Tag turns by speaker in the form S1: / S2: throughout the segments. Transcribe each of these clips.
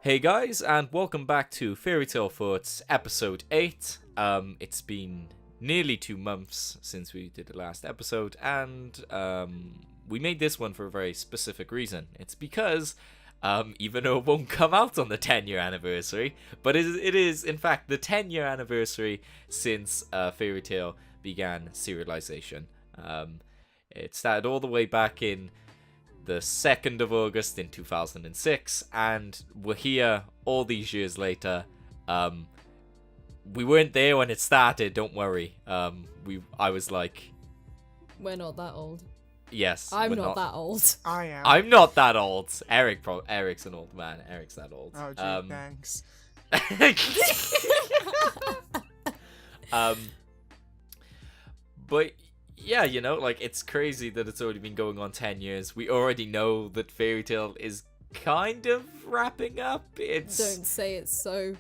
S1: Hey guys, and welcome back to Fairy Tale Thoughts, episode 8. It's been nearly 2 months since we did the last episode, and we made this one for a very specific reason. It's because, even though it won't come out on the 10-year anniversary, but it is in fact the 10-year anniversary since Fairy Tale began serialization. It started all the way back in the 2nd of August in 2006, and we're here all these years later. We weren't there when it started, don't worry. I was like...
S2: We're not that old.
S1: Yes.
S2: I'm not that old.
S3: I am.
S1: I'm not that old. Eric's an old man. Eric's that old.
S3: Oh, gee, thanks.
S1: But... yeah, you know, like, it's crazy that it's already been going on 10 years. We already know that Fairy Tale is kind of wrapping up.
S2: Don't say it so.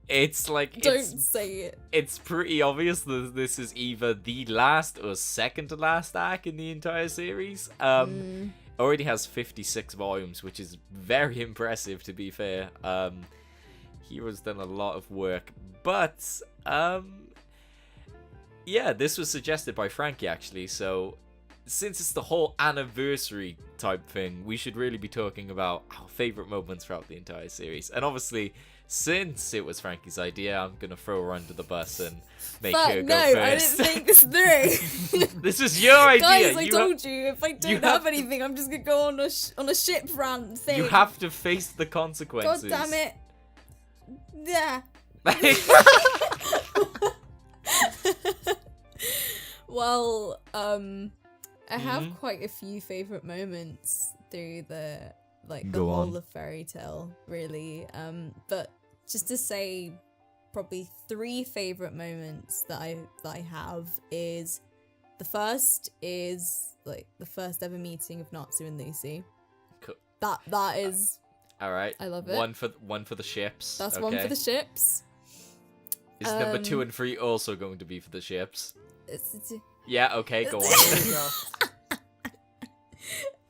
S1: It's like...
S2: Don't say it.
S1: It's pretty obvious that this is either the last or second to last arc in the entire series. Already has 56 volumes, which is very impressive, to be fair. Hiro's done a lot of work, but... yeah, this was suggested by Frankie, actually, so since it's the whole anniversary type thing, we should really be talking about our favourite moments throughout the entire series. And obviously, since it was Frankie's idea, I'm going to throw her under the bus and make her go first.
S2: No, I didn't think this through.
S1: This is your idea.
S2: Guys, I told you, if I don't have anything, I'm just going to go on a ship rant thing.
S1: You have to face the consequences.
S2: God damn it. Yeah. Well, I have quite a few favourite moments through the whole of Fairy Tale, really. But just to say, probably 3 favourite moments that I have is the first is like the first ever meeting of Natsu and Lucy.
S1: Cool.
S2: That is.
S1: All right.
S2: I love it.
S1: One for the ships.
S2: That's one for the ships.
S1: Is number 2 and 3 also going to be for the ships?
S2: It's
S1: yeah, okay, go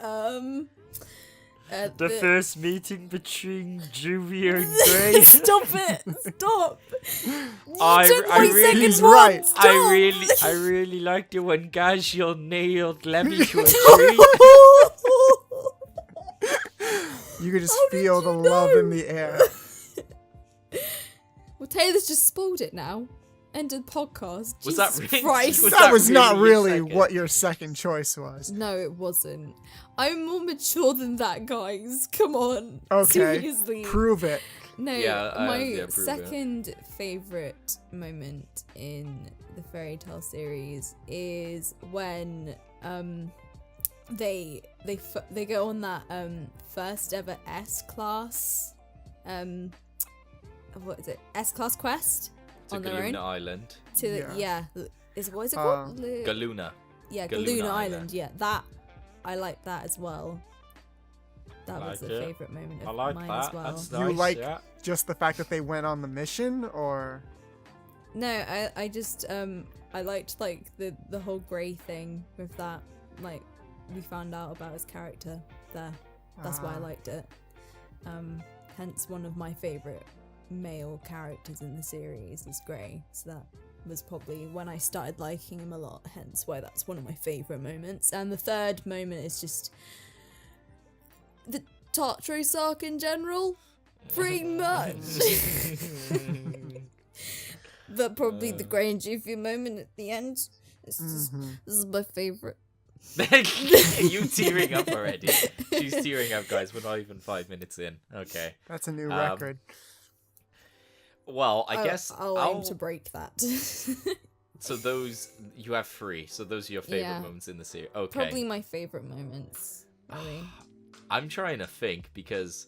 S1: on.
S3: The first meeting between Juvia and Grace.
S2: Stop it! Stop!
S1: I really liked it when Gajiel nailed Lemmy to a tree.
S3: You could just feel the love in the air.
S2: Well, Taylor's just spoiled it now. End of the podcast.
S1: Was
S2: Jesus
S1: that really?
S2: Christ.
S3: That was not really what your second choice was.
S2: No, it wasn't. I'm more mature than that, guys. Come on.
S3: Okay.
S2: Seriously.
S3: Prove it.
S2: No,
S1: prove
S2: my second favourite moment in the Fairy Tale series is when they go on that first ever S-class what is it? S-class quest
S1: to
S2: on their
S1: Galuna
S2: own.
S1: Island.
S2: What is it called?
S1: Galuna.
S2: Yeah, Galuna Island. Yeah, I like that as well. That was a favourite moment of mine as well.
S1: That's
S3: You
S1: nice,
S3: like
S1: yeah.
S3: just the fact that they went on the mission, or?
S2: No, I just I liked like the whole Grey thing with that. Like we found out about his character there. That's why I liked it. Hence one of my favourite male characters in the series is Grey. So that was probably when I started liking him a lot, hence why that's one of my favourite moments. And the third moment is just the Tartros arc in general, pretty much. But probably the Grey and Juvia moment at the end. It's just, this is my favourite.
S1: You tearing up already. She's tearing up, guys. We're not even 5 minutes in. Okay.
S3: That's a new record.
S1: Well, I guess
S2: I'll aim to break that.
S1: So those, you have 3. So those are your favourite moments in the series. Okay.
S2: Probably my favourite moments, really.
S1: I'm trying to think because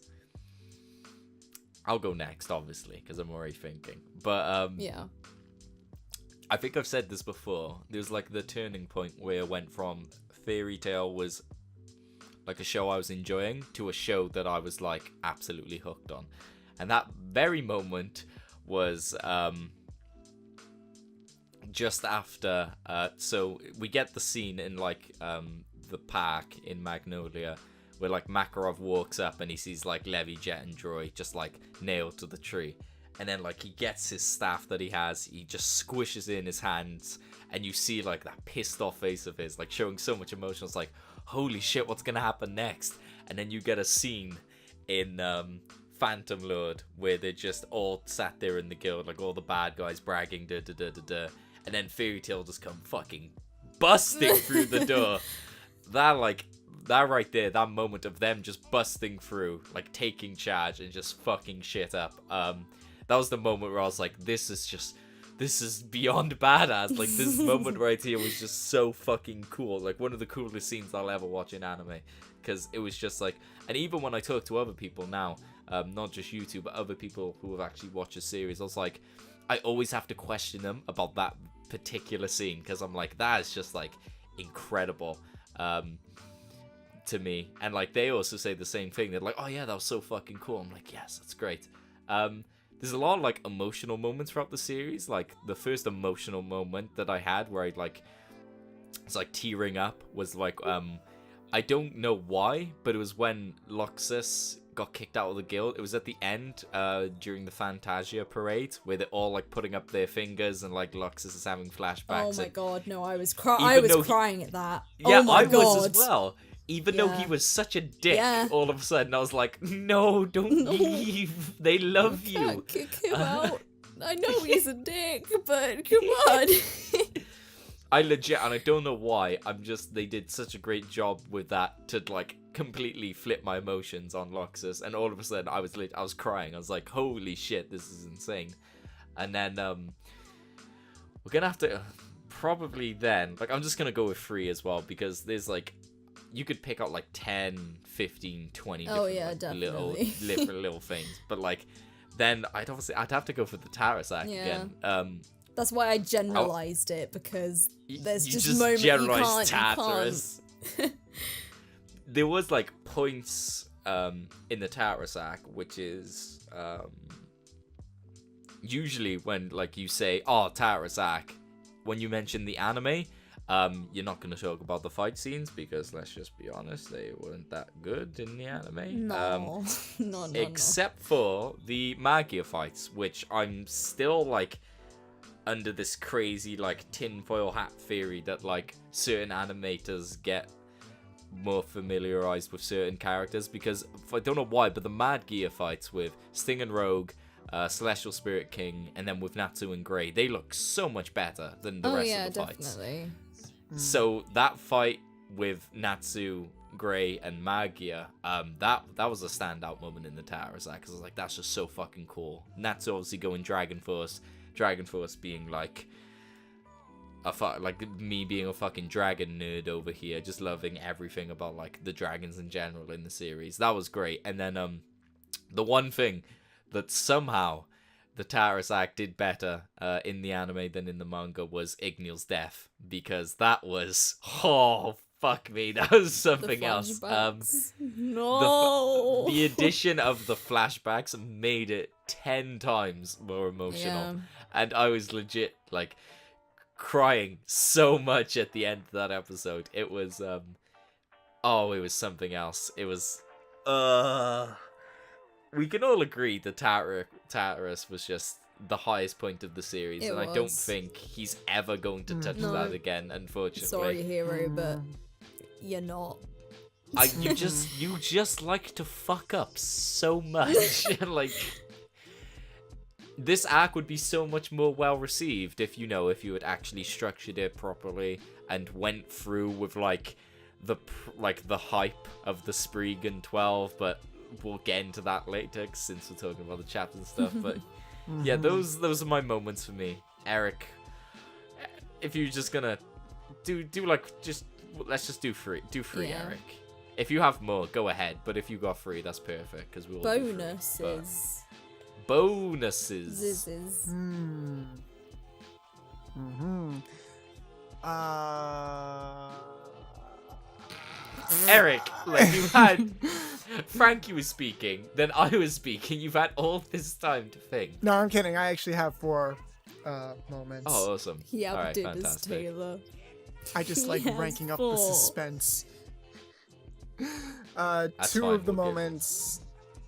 S1: I'll go next, obviously, because I'm already thinking. But
S2: yeah.
S1: I think I've said this before. There's like the turning point where it went from Fairy Tale was like a show I was enjoying to a show that I was like absolutely hooked on. And that very moment was just after so we get the scene in like the park in Magnolia where like Makarov walks up and he sees like Levi, Jet, and Droid just like nailed to the tree, and then like he gets his staff that he has, he just squishes it in his hands, and you see like that pissed off face of his, like showing so much emotion. It's like, holy shit, what's gonna happen next? And then you get a scene in Phantom Lord where they're just all sat there in the guild, like all the bad guys bragging, da da da da da, and then Fairy Tail just come fucking busting through the door. That right there, that moment of them just busting through, like taking charge and just fucking shit up. That was the moment where I was like, this is beyond badass. Like, this moment right here was just so fucking cool. Like, one of the coolest scenes I'll ever watch in anime. Because it was just like, and even when I talk to other people now, not just you two, but other people who have actually watched the series, I was like, I always have to question them about that particular scene. Because I'm like, that is just like incredible to me. And like, they also say the same thing. They're like, oh yeah, that was so fucking cool. I'm like, yes, that's great. There's a lot of like emotional moments throughout the series. Like the first emotional moment that I had where I like, it's like tearing up was like, I don't know why, but it was when Luxus got kicked out of the guild. It was at the end, during the Fantasia parade, where they're all like putting up their fingers and like Luxus is having flashbacks.
S2: Oh my
S1: and
S2: god, no, I was crying at that.
S1: Yeah,
S2: oh my
S1: I
S2: god.
S1: was as well. Even though he was such a dick, all of a sudden I was like, no, don't leave. They love you.
S2: Can't kick him out. I know he's a dick, but come on.
S1: I legit, and I don't know why, they did such a great job with that to like completely flip my emotions on Luxus, and all of a sudden I was crying. I was like, holy shit, this is insane. And then we're gonna have to probably then, like, I'm just gonna go with 3 as well, because there's like, you could pick out like 10, 15, 20 different like, little things, but like then I'd have to go for the Tarrasque again.
S2: That's why I generalized it, because there's
S1: you
S2: just moments you can't.
S1: Tartarus. There was like points in the Tarrasque, which is usually when like you say, oh, Tarrasque, when you mention the anime, you're not going to talk about the fight scenes, because let's just be honest, they weren't that good in the anime.
S2: No,
S1: except for the Magia fights, which I'm still like under this crazy like tinfoil hat theory that like certain animators get more familiarized with certain characters, because I don't know why, but the Mad Gear fights with Sting and Rogue, Celestial Spirit King, and then with Natsu and Grey, they look so much better than the rest of the fights.
S2: Definitely.
S1: So that fight with Natsu, Grey, and Magia, that was a standout moment in the Tarrasque, because I was like, that's just so fucking cool. Natsu obviously going Dragon Force being like like me being a fucking dragon nerd over here, just loving everything about like the dragons in general in the series. That was great. And then the one thing that somehow the Tarrasque did better in the anime than in the manga was Igneel's death, because that was, oh fuck me, that was something else.
S2: No.
S1: The addition of the flashbacks made it 10 times more emotional, and I was legit like crying so much at the end of that episode. It was it was something else. It was we can all agree that Tartarus was just the highest point of the series, and I don't think he's ever going to touch that again, unfortunately.
S2: Sorry, Hiro, but you're not.
S1: You just like to fuck up so much. Like, this arc would be so much more well received if you had actually structured it properly and went through with like the hype of the Spriggan 12, but we'll get into that later since we're talking about the chapters and stuff. But yeah, those are my moments for me. Eric, if you're just gonna let's just do 3. Do 3, yeah. Eric. If you have more, go ahead. But if you got 3, that's perfect, because we'll
S2: bonuses.
S1: Bonuses. Eric, like, you had Frankie was speaking, then I was speaking. You've had all this time to think.
S4: No, I'm kidding. I actually have 4 moments.
S1: Oh, awesome!
S2: He outdid
S1: fantastic.
S2: us, Taylor.
S4: I just like ranking up the suspense. Two
S1: fine,
S4: of the
S1: we'll give it.
S4: moments,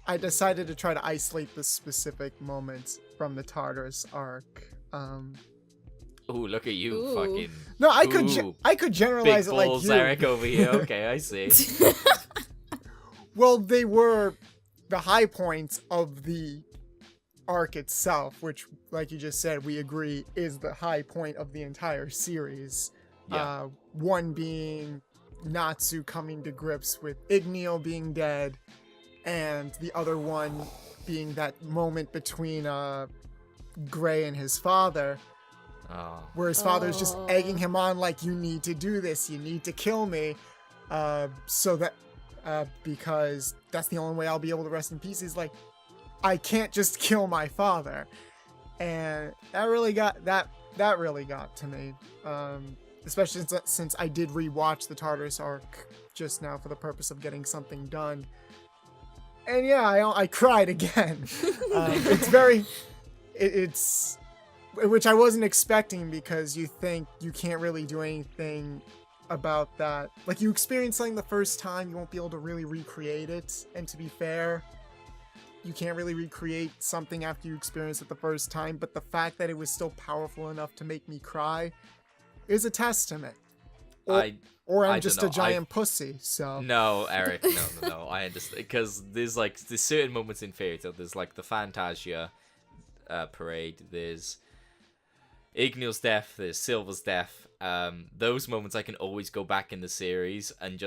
S4: I decided to try to isolate the specific moments from the Tartarus arc.
S1: Ooh, look at you,
S2: Ooh.
S1: fucking.
S4: No, I
S1: Ooh,
S4: could generalize
S1: big
S4: it like
S1: balls,
S4: you.
S1: Eric over here. Okay, I see.
S4: Well, they were the high points of the arc itself, which, like you just said, we agree is the high point of the entire series.
S1: Yeah.
S4: One being Natsu coming to grips with Igneel being dead, and the other one being that moment between Gray and his father,
S1: Oh.
S4: where his father's just egging him on like, you need to do this, you need to kill me, so that because that's the only way I'll be able to rest in peace. He's like, I can't just kill my father, and that really got to me, especially since I did rewatch the Tartarus arc just now for the purpose of getting something done, and yeah, I cried again. It's which I wasn't expecting, because you think you can't really do anything about that. Like, you experience something the first time, you won't be able to really recreate it. And to be fair, you can't really recreate something after you experience it the first time. But the fact that it was still powerful enough to make me cry is a testament. Or
S1: I
S4: I'm
S1: don't
S4: just
S1: know,
S4: a giant pussy, so...
S1: No, Eric, no. I understand, because there's certain moments in Fairy Tail. There's like the Fantasia parade. There's Igneel's death. There's Silver's death. Those moments I can always go back in the series and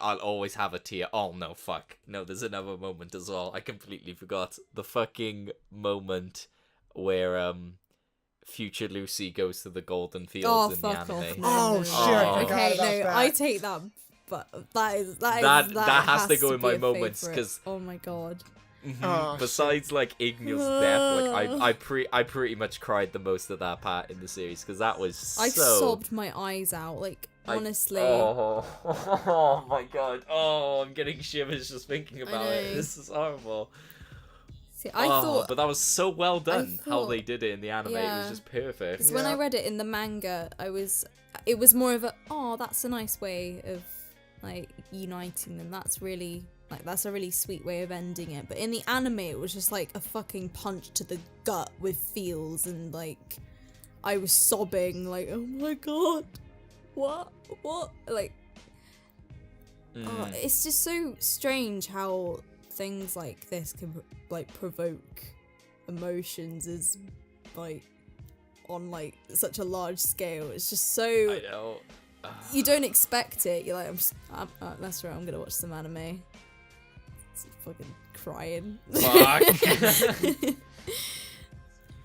S1: I'll always have a tear. Oh no, fuck. No, there's another moment as well. I completely forgot the fucking moment where future Lucy goes to the Golden Fields in the
S2: fuck
S1: anime.
S2: off.
S4: Oh, shit, I forgot
S2: Okay,
S4: about
S2: no,
S4: that.
S2: I take that, but that
S1: has to go in
S2: be
S1: my
S2: a
S1: moments,
S2: favourite.
S1: 'cause-
S2: oh my god.
S4: Oh,
S1: Besides like Igneel's death, like I pretty much cried the most of that part in the series, because that was
S2: I
S1: so...
S2: sobbed my eyes out, like, honestly.
S1: Oh my god. Oh, I'm getting shivers just thinking about it.
S2: know.
S1: This is horrible.
S2: See, I thought,
S1: but that was so well done how
S2: thought-
S1: they did it in the anime. It
S2: yeah.
S1: was just perfect.
S2: because when I
S4: Yeah.
S2: read it in the manga, it was more of a, oh, that's a nice way of, like, uniting them. That's a really sweet way of ending it. But in the anime, it was just like a fucking punch to the gut with feels, and like, I was sobbing, like, oh my god, what, like, oh, it's just so strange how things like this can like provoke emotions as like on like such a large scale. It's just so,
S1: I know.
S2: you don't expect it. You're like, that's right, I'm gonna watch some anime. It's fucking crying.
S1: Fuck.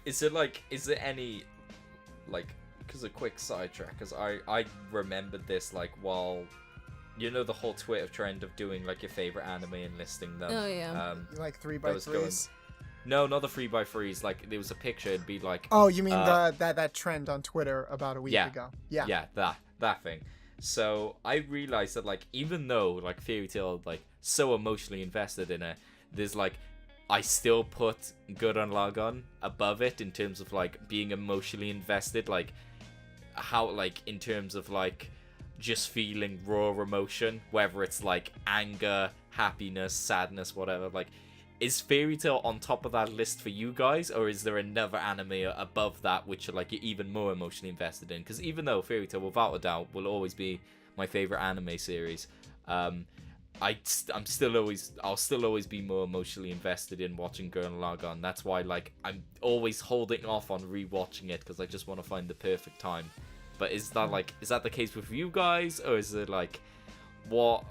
S1: Is there any, like, because a quick sidetrack, because I remembered this, like, while, you know, the whole Twitter trend of doing, like, your favorite anime and listing them.
S2: Oh, yeah.
S4: Like
S1: that was going-
S4: 3x3s.
S1: No, not the 3x3s. Like, there was a picture, it'd be like...
S4: Oh, you mean that trend on Twitter about a week
S1: Yeah.
S4: ago? Yeah.
S1: Yeah, that thing. So I realized that, like, even though like Fairy Tail, like, so emotionally invested in it, there's like, I still put Gurren Lagann above it in terms of like being emotionally invested, like how, like, in terms of like just feeling raw emotion, whether it's like anger, happiness, sadness, whatever. Like, is Fairy Tail on top of that list for you guys, or is there another anime above that which are like you're even more emotionally invested in? Because even though Fairy Tail, without a doubt, will always be my favorite anime series, I'll still always be more emotionally invested in watching Gurren Lagann. That's why, like, I'm always holding off on rewatching it, because I just want to find the perfect time. But is that the case with you guys, or is it like, what?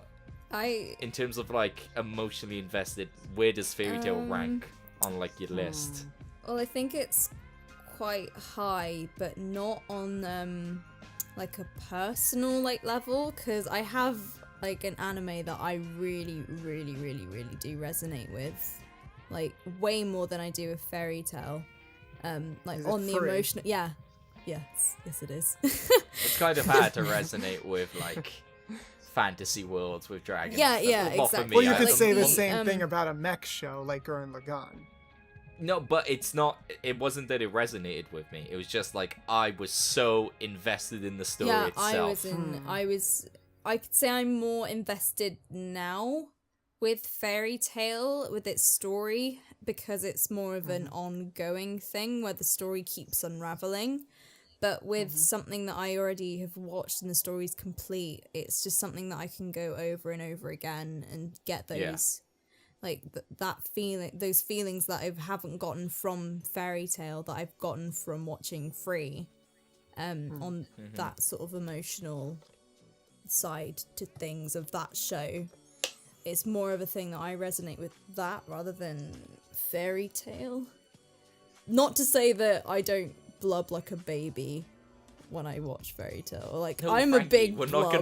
S1: In terms of like emotionally invested, where does Fairy Tail rank on like your list?
S2: Well, I think it's quite high, but not on like a personal like level, because I have like an anime that I really do resonate with, like way more than I do with Fairy Tail. Like,
S4: Is it
S2: on the
S4: free?
S2: emotional, yes it is.
S1: It's kind of hard to resonate with like fantasy worlds with dragons.
S2: Yeah,
S1: and
S2: yeah,
S1: stuff. Well, for
S2: exactly.
S1: me,
S4: Well, you
S1: I
S4: could
S1: don't-
S4: say the
S2: the,
S4: same thing about a mech show like Gurren Lagann.
S1: No, but it's not. It wasn't that it resonated with me. It was just like I was so invested in the story
S2: Yeah,
S1: itself.
S2: I I could say I'm more invested now with Fairy Tail, with its story, because it's more of an ongoing thing where the story keeps unraveling. But with something that I already have watched and the story's complete, it's just something that I can go over and over again and get those, like, that feeling, those feelings that I haven't gotten from Fairy Tail that I've gotten from watching Free, on that sort of emotional side to things of that show. It's more of a thing that I resonate with that rather than Fairy Tail. Not to say that I don't blub like a baby when I watch Fairy Tail. Like,
S1: No,
S2: I'm
S1: Frankie,
S2: a big
S1: we're
S2: blub.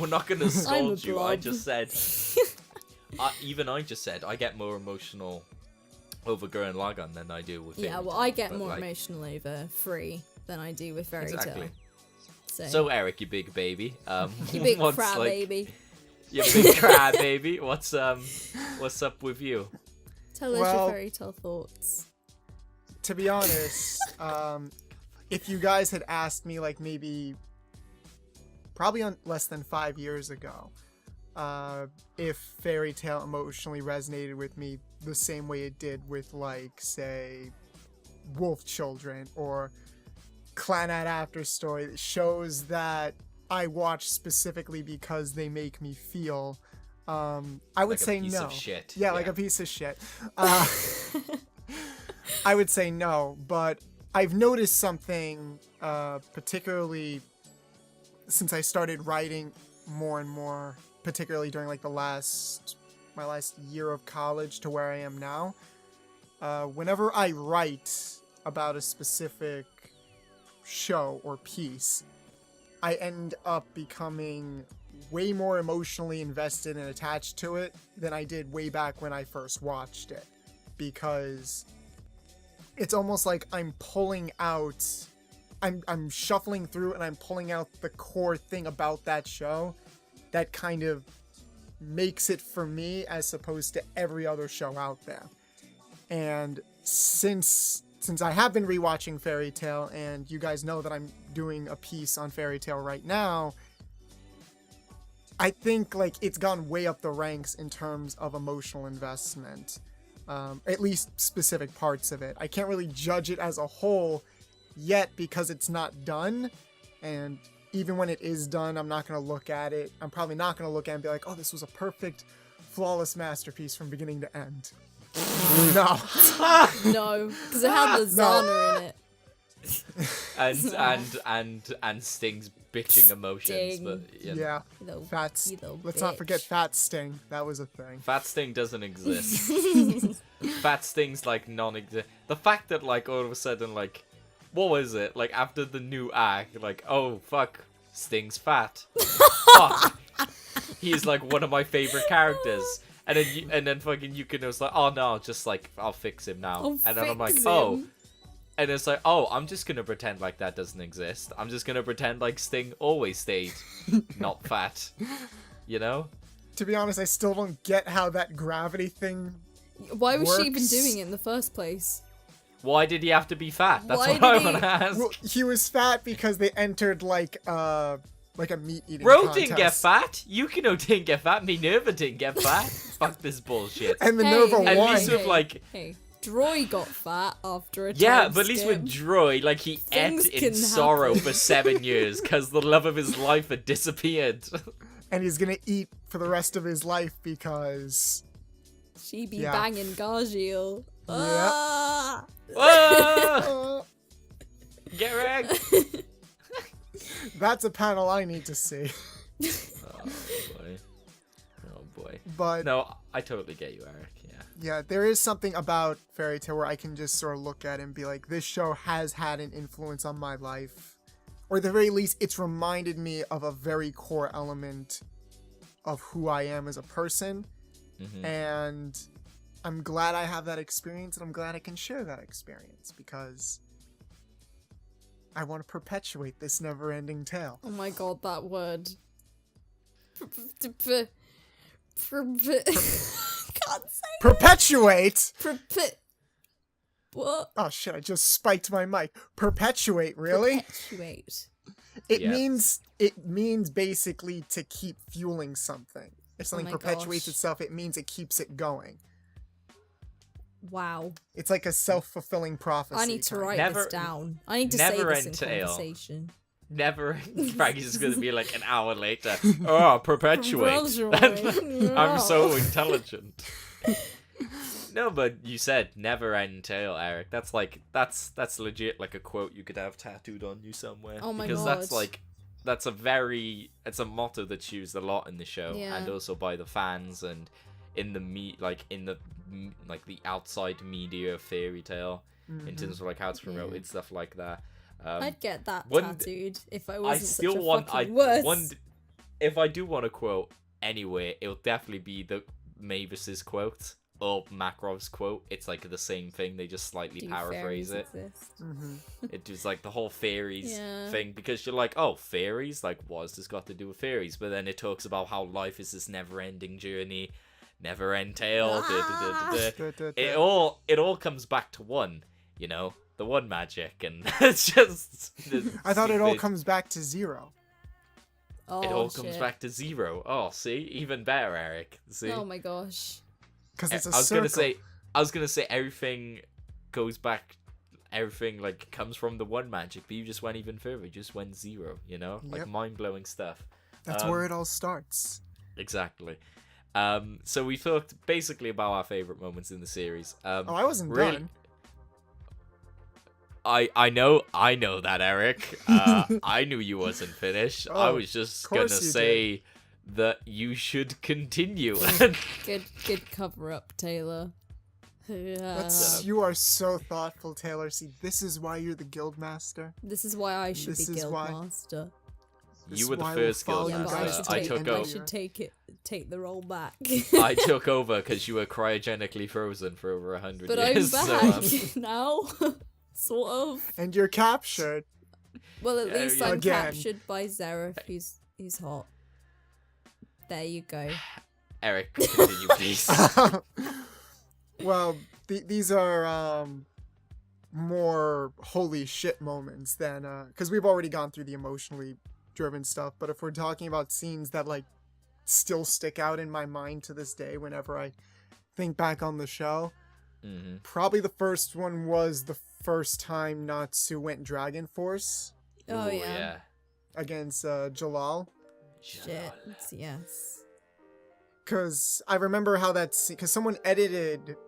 S1: not gonna scold you. I
S2: blob.
S1: just said, I just said I get more emotional over Gurren Lagann than I do with Fairy
S2: Yeah, well,
S1: Tail,
S2: I get
S1: but,
S2: more
S1: like,
S2: emotional over Free than I do with Fairy
S1: Exactly.
S2: Tail.
S1: So Eric, you big baby,
S2: you big
S1: what's,
S2: crab
S1: like,
S2: baby.
S1: you big crab baby. What's up with you?
S2: Tell us
S4: Well-
S2: your Fairy Tail thoughts.
S4: To be honest, if you guys had asked me, like, maybe probably on less than 5 years ago, if Fairy Tail emotionally resonated with me the same way it did with, like, say, Wolf Children or Clannad After Story, shows that I watch specifically because they make me feel, I would
S1: Like
S4: say
S1: a piece
S4: no.
S1: of shit.
S4: Yeah, like a piece of shit. I would say no, but I've noticed something, particularly since I started writing more and more, particularly during like my last year of college to where I am now. Whenever I write about a specific show or piece, I end up becoming way more emotionally invested and attached to it than I did way back when I first watched it, because it's almost like I'm pulling out, I'm shuffling through and I'm pulling out the core thing about that show that kind of makes it for me as opposed to every other show out there. And since I have been rewatching Fairy Tail, and you guys know that I'm doing a piece on Fairy Tail right now, I think like it's gone way up the ranks in terms of emotional investment. At least specific parts of it. I can't really judge it as a whole yet because it's not done, and even when it is done, I'm not going to look at it. I'm probably not going to look at it and be like, oh, this was a perfect, flawless masterpiece from beginning to end. No.
S2: No, because it had lasagna in it.
S1: and Sting's bitching emotions,
S2: Sting.
S1: but
S4: Yeah.
S2: You little-
S4: Fat.
S2: you little
S4: Let's not forget
S2: bitch.
S4: Fat Sting. That was a thing.
S1: Fat Sting doesn't exist. Fat Sting's like non-exist. The fact that like all of a sudden like, what was it? Like after the new act, like, oh fuck, Sting's fat. Fuck. He's like one of my favorite characters. And then fucking Yukino was like, oh no, just like I'll fix him now. And then I'm like,
S2: fix
S1: oh.
S2: him.
S1: And it's like, oh, I'm just gonna pretend like that doesn't exist. I'm just gonna pretend like Sting always stayed not fat. You know?
S4: To be honest, I still don't get how that gravity thing.
S2: Why was she even
S4: works.
S2: doing it in the first place?
S1: Why did he have to be fat? That's
S2: Why
S1: what I
S2: did
S1: want
S2: he-
S1: to ask.
S4: Well, he was fat because they entered like a meat eating
S1: Ro
S4: contest.
S1: didn't get fat. Yukino didn't get fat. Minerva didn't get fat. Fuck this bullshit.
S4: And Minerva
S2: Hey,
S1: At
S4: won.
S1: least with like,
S2: Hey, Droy got fat after a
S1: yeah,
S2: time
S1: but at least
S2: skip.
S1: with Droy, like he
S2: Things
S1: ate in
S2: can
S1: sorrow
S2: happen.
S1: for 7 years because the love of his life had disappeared.
S4: And he's gonna eat for the rest of his life because
S2: She be
S4: Yeah.
S2: banging Gargiel.
S4: Yeah.
S2: Ah!
S1: Whoa!
S4: uh,
S1: Get wrecked.
S4: that's a panel I need to see.
S1: Oh boy. Oh boy.
S4: But
S1: No, I totally get you, Eric. Yeah.
S4: yeah, there is something about Fairy Tail where I can just sort of look at it and be like, this show has had an influence on my life. Or at the very least, it's reminded me of a very core element of who I am as a person.
S1: Mhm.
S4: And I'm glad I have that experience, and I'm glad I can share that experience because I want to perpetuate this never-ending tale.
S2: Oh my god, that word. Can't say
S4: Perpetuate?
S2: what?
S4: Oh shit, I just spiked my mic. Perpetuate, really?
S2: Perpetuate.
S4: It
S1: Yeah.
S4: means basically to keep fueling something. If something
S2: my
S4: perpetuates
S2: gosh.
S4: itself, it means it keeps it going.
S2: Wow.
S4: It's like a self-fulfilling prophecy.
S2: I need to
S4: kind of.
S2: write
S1: Never-
S2: this down. I need to say
S1: never
S2: this in
S1: entail.
S2: conversation.
S1: Never. Frankie's just gonna be like an hour later. Oh, perpetuate. I'm so intelligent. No, but you said never end tale, Eric. That's legit like a quote you could have tattooed on you somewhere.
S2: Oh my
S1: because
S2: God.
S1: that's a motto that's used a lot in the show,
S2: Yeah.
S1: and also by the fans and in the the outside media of fairy tale, in terms of like how it's promoted,
S2: Yeah.
S1: stuff like that.
S2: I'd get that
S1: one-
S2: tattooed if I
S1: I
S2: wasn't
S1: still
S2: such a
S1: want
S2: fucking wuss.
S1: if I do want a quote anyway, it'll definitely be the Mavis's quote or Makarov's quote. It's like the same thing, they just slightly
S2: Do
S1: paraphrase
S2: fairies
S1: it.
S2: exist?
S1: It was like the whole fairies
S2: Yeah.
S1: thing, because you're like, oh, fairies? Like, what's this got to do with fairies? But then it talks about how life is this never-ending journey, never-end tale. It all comes back to one, you know, the one magic, and it's just.
S4: I thought it all
S1: it-
S4: comes back to zero.
S2: Oh,
S1: It all comes
S2: shit.
S1: back to zero. Oh, see, even better, Eric. See,
S2: Oh my gosh.
S4: Because it's a
S1: I was
S4: circle.
S1: gonna say everything goes back. Everything like comes from the one magic, but you just went even further. You just went zero. You know, like
S4: Yep.
S1: mind-blowing stuff.
S4: That's where it all starts.
S1: Exactly. So we talked basically about our favorite moments in the series.
S4: Oh, I wasn't
S1: really-
S4: done.
S1: I know that, Eric. I knew you wasn't finished. I
S4: Oh,
S1: was just
S4: of
S1: gonna
S4: course you
S1: say that you should continue.
S2: Good cover up, Taylor.
S4: You are so thoughtful, Taylor. See, this is why you're the guild master.
S2: This is why I should
S4: This
S2: be
S4: is
S2: guild
S4: why-
S2: master.
S4: This
S1: You
S4: is
S1: were the
S4: why we'll
S1: first
S4: follow
S1: guild
S2: Yeah, but I
S1: master.
S2: should
S1: I
S2: take,
S1: took
S2: I
S1: over.
S2: should take the role back.
S1: I took over because you were cryogenically frozen for over 100
S2: But I'm
S1: years.
S2: back
S1: So,
S2: now, sort of.
S4: And you're captured.
S2: Well, at
S1: Yeah,
S2: least
S1: yeah.
S2: I'm
S4: Again.
S2: captured by Zeref, who's hot. There you go.
S1: Eric, continue, please.
S4: Well, these are more holy shit moments than because we've already gone through the emotionally driven stuff. But if we're talking about scenes that like still stick out in my mind to this day, whenever I think back on the show,
S1: hmm
S4: probably the first one was the first time Natsu went Dragon Force
S2: Oh
S1: Ooh,
S2: yeah.
S4: against Jalal.
S2: Shit. Yes.
S4: Because I remember how that scene, because someone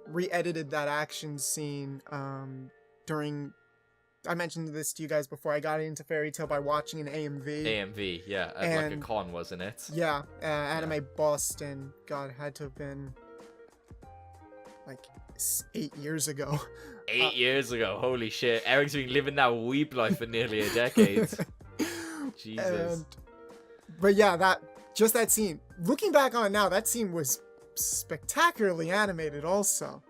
S4: re-edited that action scene during, I mentioned this to you guys before, I got into Fairy Tail by watching an AMV.
S1: AMV, yeah, at like a
S4: And-
S1: con, wasn't it?
S4: Yeah, Anime Boston, God, had to have been like 8 years ago.
S1: 8 years ago, holy shit. Eric's been living that weep life for nearly a decade. Jesus.
S4: But yeah, just that scene. Looking back on it now, that scene was spectacularly animated also.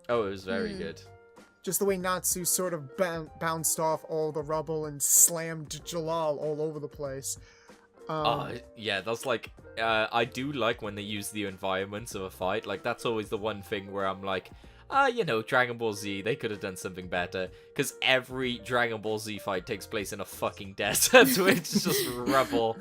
S1: Oh, it was very
S2: Hmm.
S1: good.
S4: Just the way Natsu sort of bounced off all the rubble and slammed Jalal all over the place.
S1: Yeah, that's like, I do like when they use the environments of a fight. Like, that's always the one thing where I'm like, you know, Dragon Ball Z, they could have done something better. Because every Dragon Ball Z fight takes place in a fucking desert, so it's just rubble.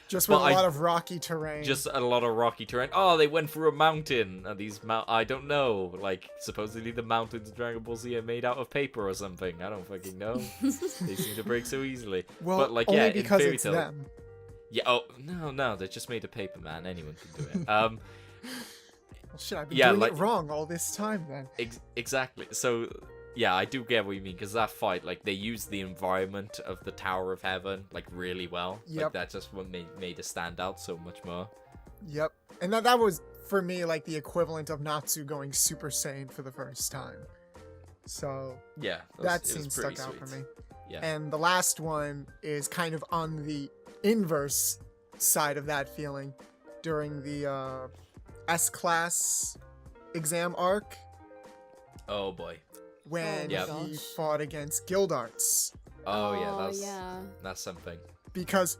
S4: Just with
S1: But
S4: a
S1: I-
S4: lot of rocky terrain.
S1: Just a lot of rocky terrain. Oh, they went through a mountain. I don't know. Like, supposedly the mountains of Dragon Ball Z are made out of paper or something. I don't fucking know. They seem to break so easily.
S4: well,
S1: but like,
S4: only
S1: yeah,
S4: because
S1: in Fairy
S4: it's
S1: Tail,
S4: them.
S1: yeah. Oh no, they're just made of paper, man. Anyone can do it.
S4: Well, shit, I've been
S1: yeah,
S4: doing
S1: like-
S4: it wrong all this time then.
S1: Exactly. So, yeah, I do get what you mean, because that fight, like, they used the environment of the Tower of Heaven, like, really well. Like,
S4: Yep.
S1: that's just what made it stand out so much more.
S4: Yep. And that was, for me, like the equivalent of Natsu going Super Saiyan for the first time. So
S1: Yeah.
S4: that
S1: it was
S4: scene stuck
S1: pretty
S4: out
S1: sweet.
S4: for me.
S1: Yeah.
S4: And the last one is kind of on the inverse side of that feeling during the S-Class exam arc
S1: Oh, boy.
S4: when
S2: Oh my
S4: he
S2: gosh.
S4: fought against Guildarts.
S1: Oh, yeah,
S2: yeah.
S1: that's something.
S4: Because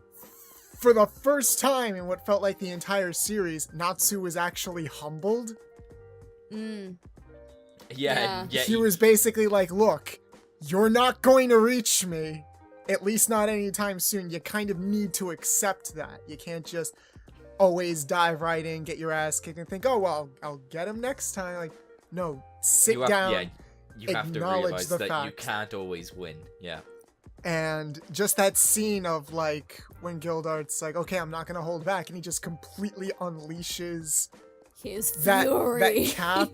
S4: for the first time in what felt like the entire series, Natsu was actually humbled.
S2: Mm.
S1: Yeah,
S2: Yeah.
S1: yeah.
S4: He was basically like, look, you're not going to reach me. at least not anytime soon. You kind of need to accept that. You can't just always dive right in, get your ass kicked, and think, oh, well, I'll get him next time. Like, no, sit down.
S1: Yeah, you have to
S4: acknowledge
S1: realize
S4: the
S1: that you
S4: fact.
S1: can't always win. Yeah.
S4: And just that scene of, like, when Gildart's like, okay, I'm not going to hold back, and he just completely unleashes
S2: His
S4: that
S2: fury.
S4: cap.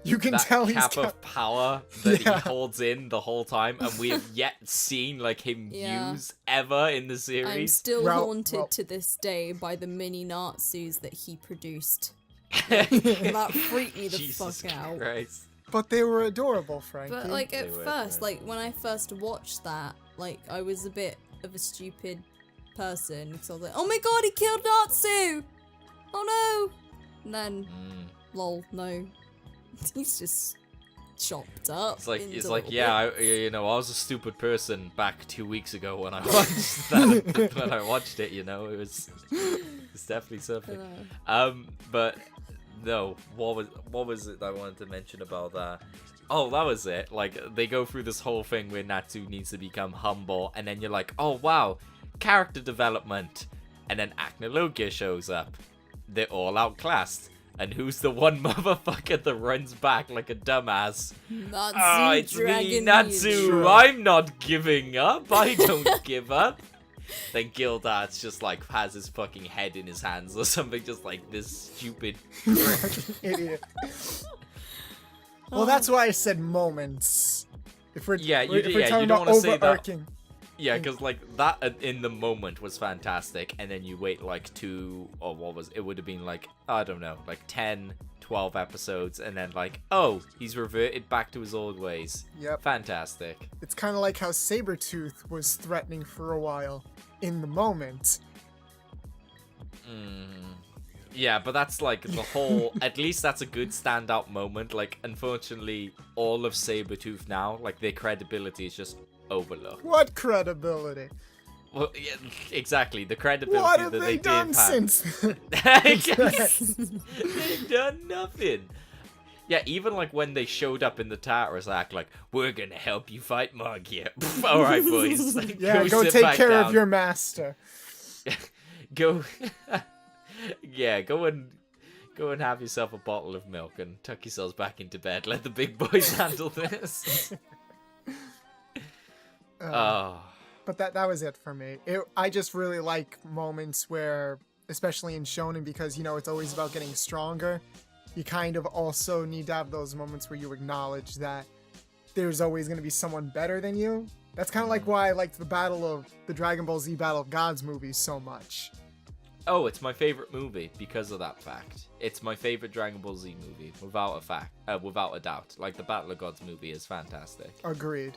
S4: You can
S1: That
S4: tell
S1: cap
S4: he's
S1: of power that
S4: Yeah.
S1: he holds in the whole time, and we have yet seen like him
S2: Yeah.
S1: use ever in the
S2: I'm
S1: series.
S2: still
S4: Well-
S2: haunted
S4: well-
S2: to this day by the mini Natsus that he produced. That freaked me the
S1: Jesus
S2: fuck out.
S1: Christ.
S4: But they were adorable, Frankie.
S2: But like at
S1: They were,
S2: first,
S1: yeah.
S2: like when I first watched that, like I was a bit of a stupid person because I was like, "Oh my god, he killed Natsu! Oh no!" And then, lol, no, he's just chopped up.
S1: It's like
S2: into little
S1: yeah,
S2: bits.
S1: I was a stupid person back 2 weeks ago when I watched that. When I watched it, it was it's definitely something. But no, what was it I wanted to mention about that? Oh, that was it. Like they go through this whole thing where Natsu needs to become humble, and then you're like, oh wow, character development, and then Acnologia shows up. They're all outclassed. And who's the one motherfucker that runs back like a dumbass?
S2: Natsu,
S1: Oh, it's me,
S2: Dragon
S1: Natsu.
S4: True.
S1: I'm not giving up. I don't give up. Then Gildart's just like has his fucking head in his hands or something, just like this stupid prick.
S4: Idiot. Well, that's why I said moments. If we're
S1: Yeah,
S4: if we're
S1: you
S4: talking
S1: don't
S4: about
S1: wanna say that.
S4: overarching.
S1: Yeah, because like that in the moment was fantastic, and then you wait like it would have been like, I don't know, like 10, 12 episodes, and then like, oh, he's reverted back to his old ways.
S4: Yep.
S1: Fantastic.
S4: It's kind of like how Sabretooth was threatening for a while in the moment.
S1: Yeah, but that's like the whole, at least that's a good standout moment. Like, unfortunately, all of Sabretooth now, like their credibility is just overlooked.
S4: What credibility?
S1: Well, yeah, exactly, the credibility
S4: What have
S1: that
S4: they
S1: did
S4: done
S1: have.
S4: since?
S1: They've done nothing. Yeah, even like when they showed up in the Tartarus act, like, we're gonna help you fight Manga. Alright, boys.
S4: Yeah, go
S1: sit
S4: take
S1: back
S4: care of
S1: down.
S4: your master.
S1: Go. Yeah, go and have yourself a bottle of milk and tuck yourselves back into bed. Let the big boys handle this. Oh.
S4: But that was it for me. I just really like moments where, especially in shonen, because it's always about getting stronger. You kind of also need to have those moments where you acknowledge that there's always going to be someone better than you. That's kind of like why I liked the Dragon Ball Z Battle of Gods movie so much.
S1: Oh, it's my favorite movie because of that fact. It's my favorite Dragon Ball Z movie, without a doubt. Like, the Battle of Gods movie is fantastic.
S4: Agreed.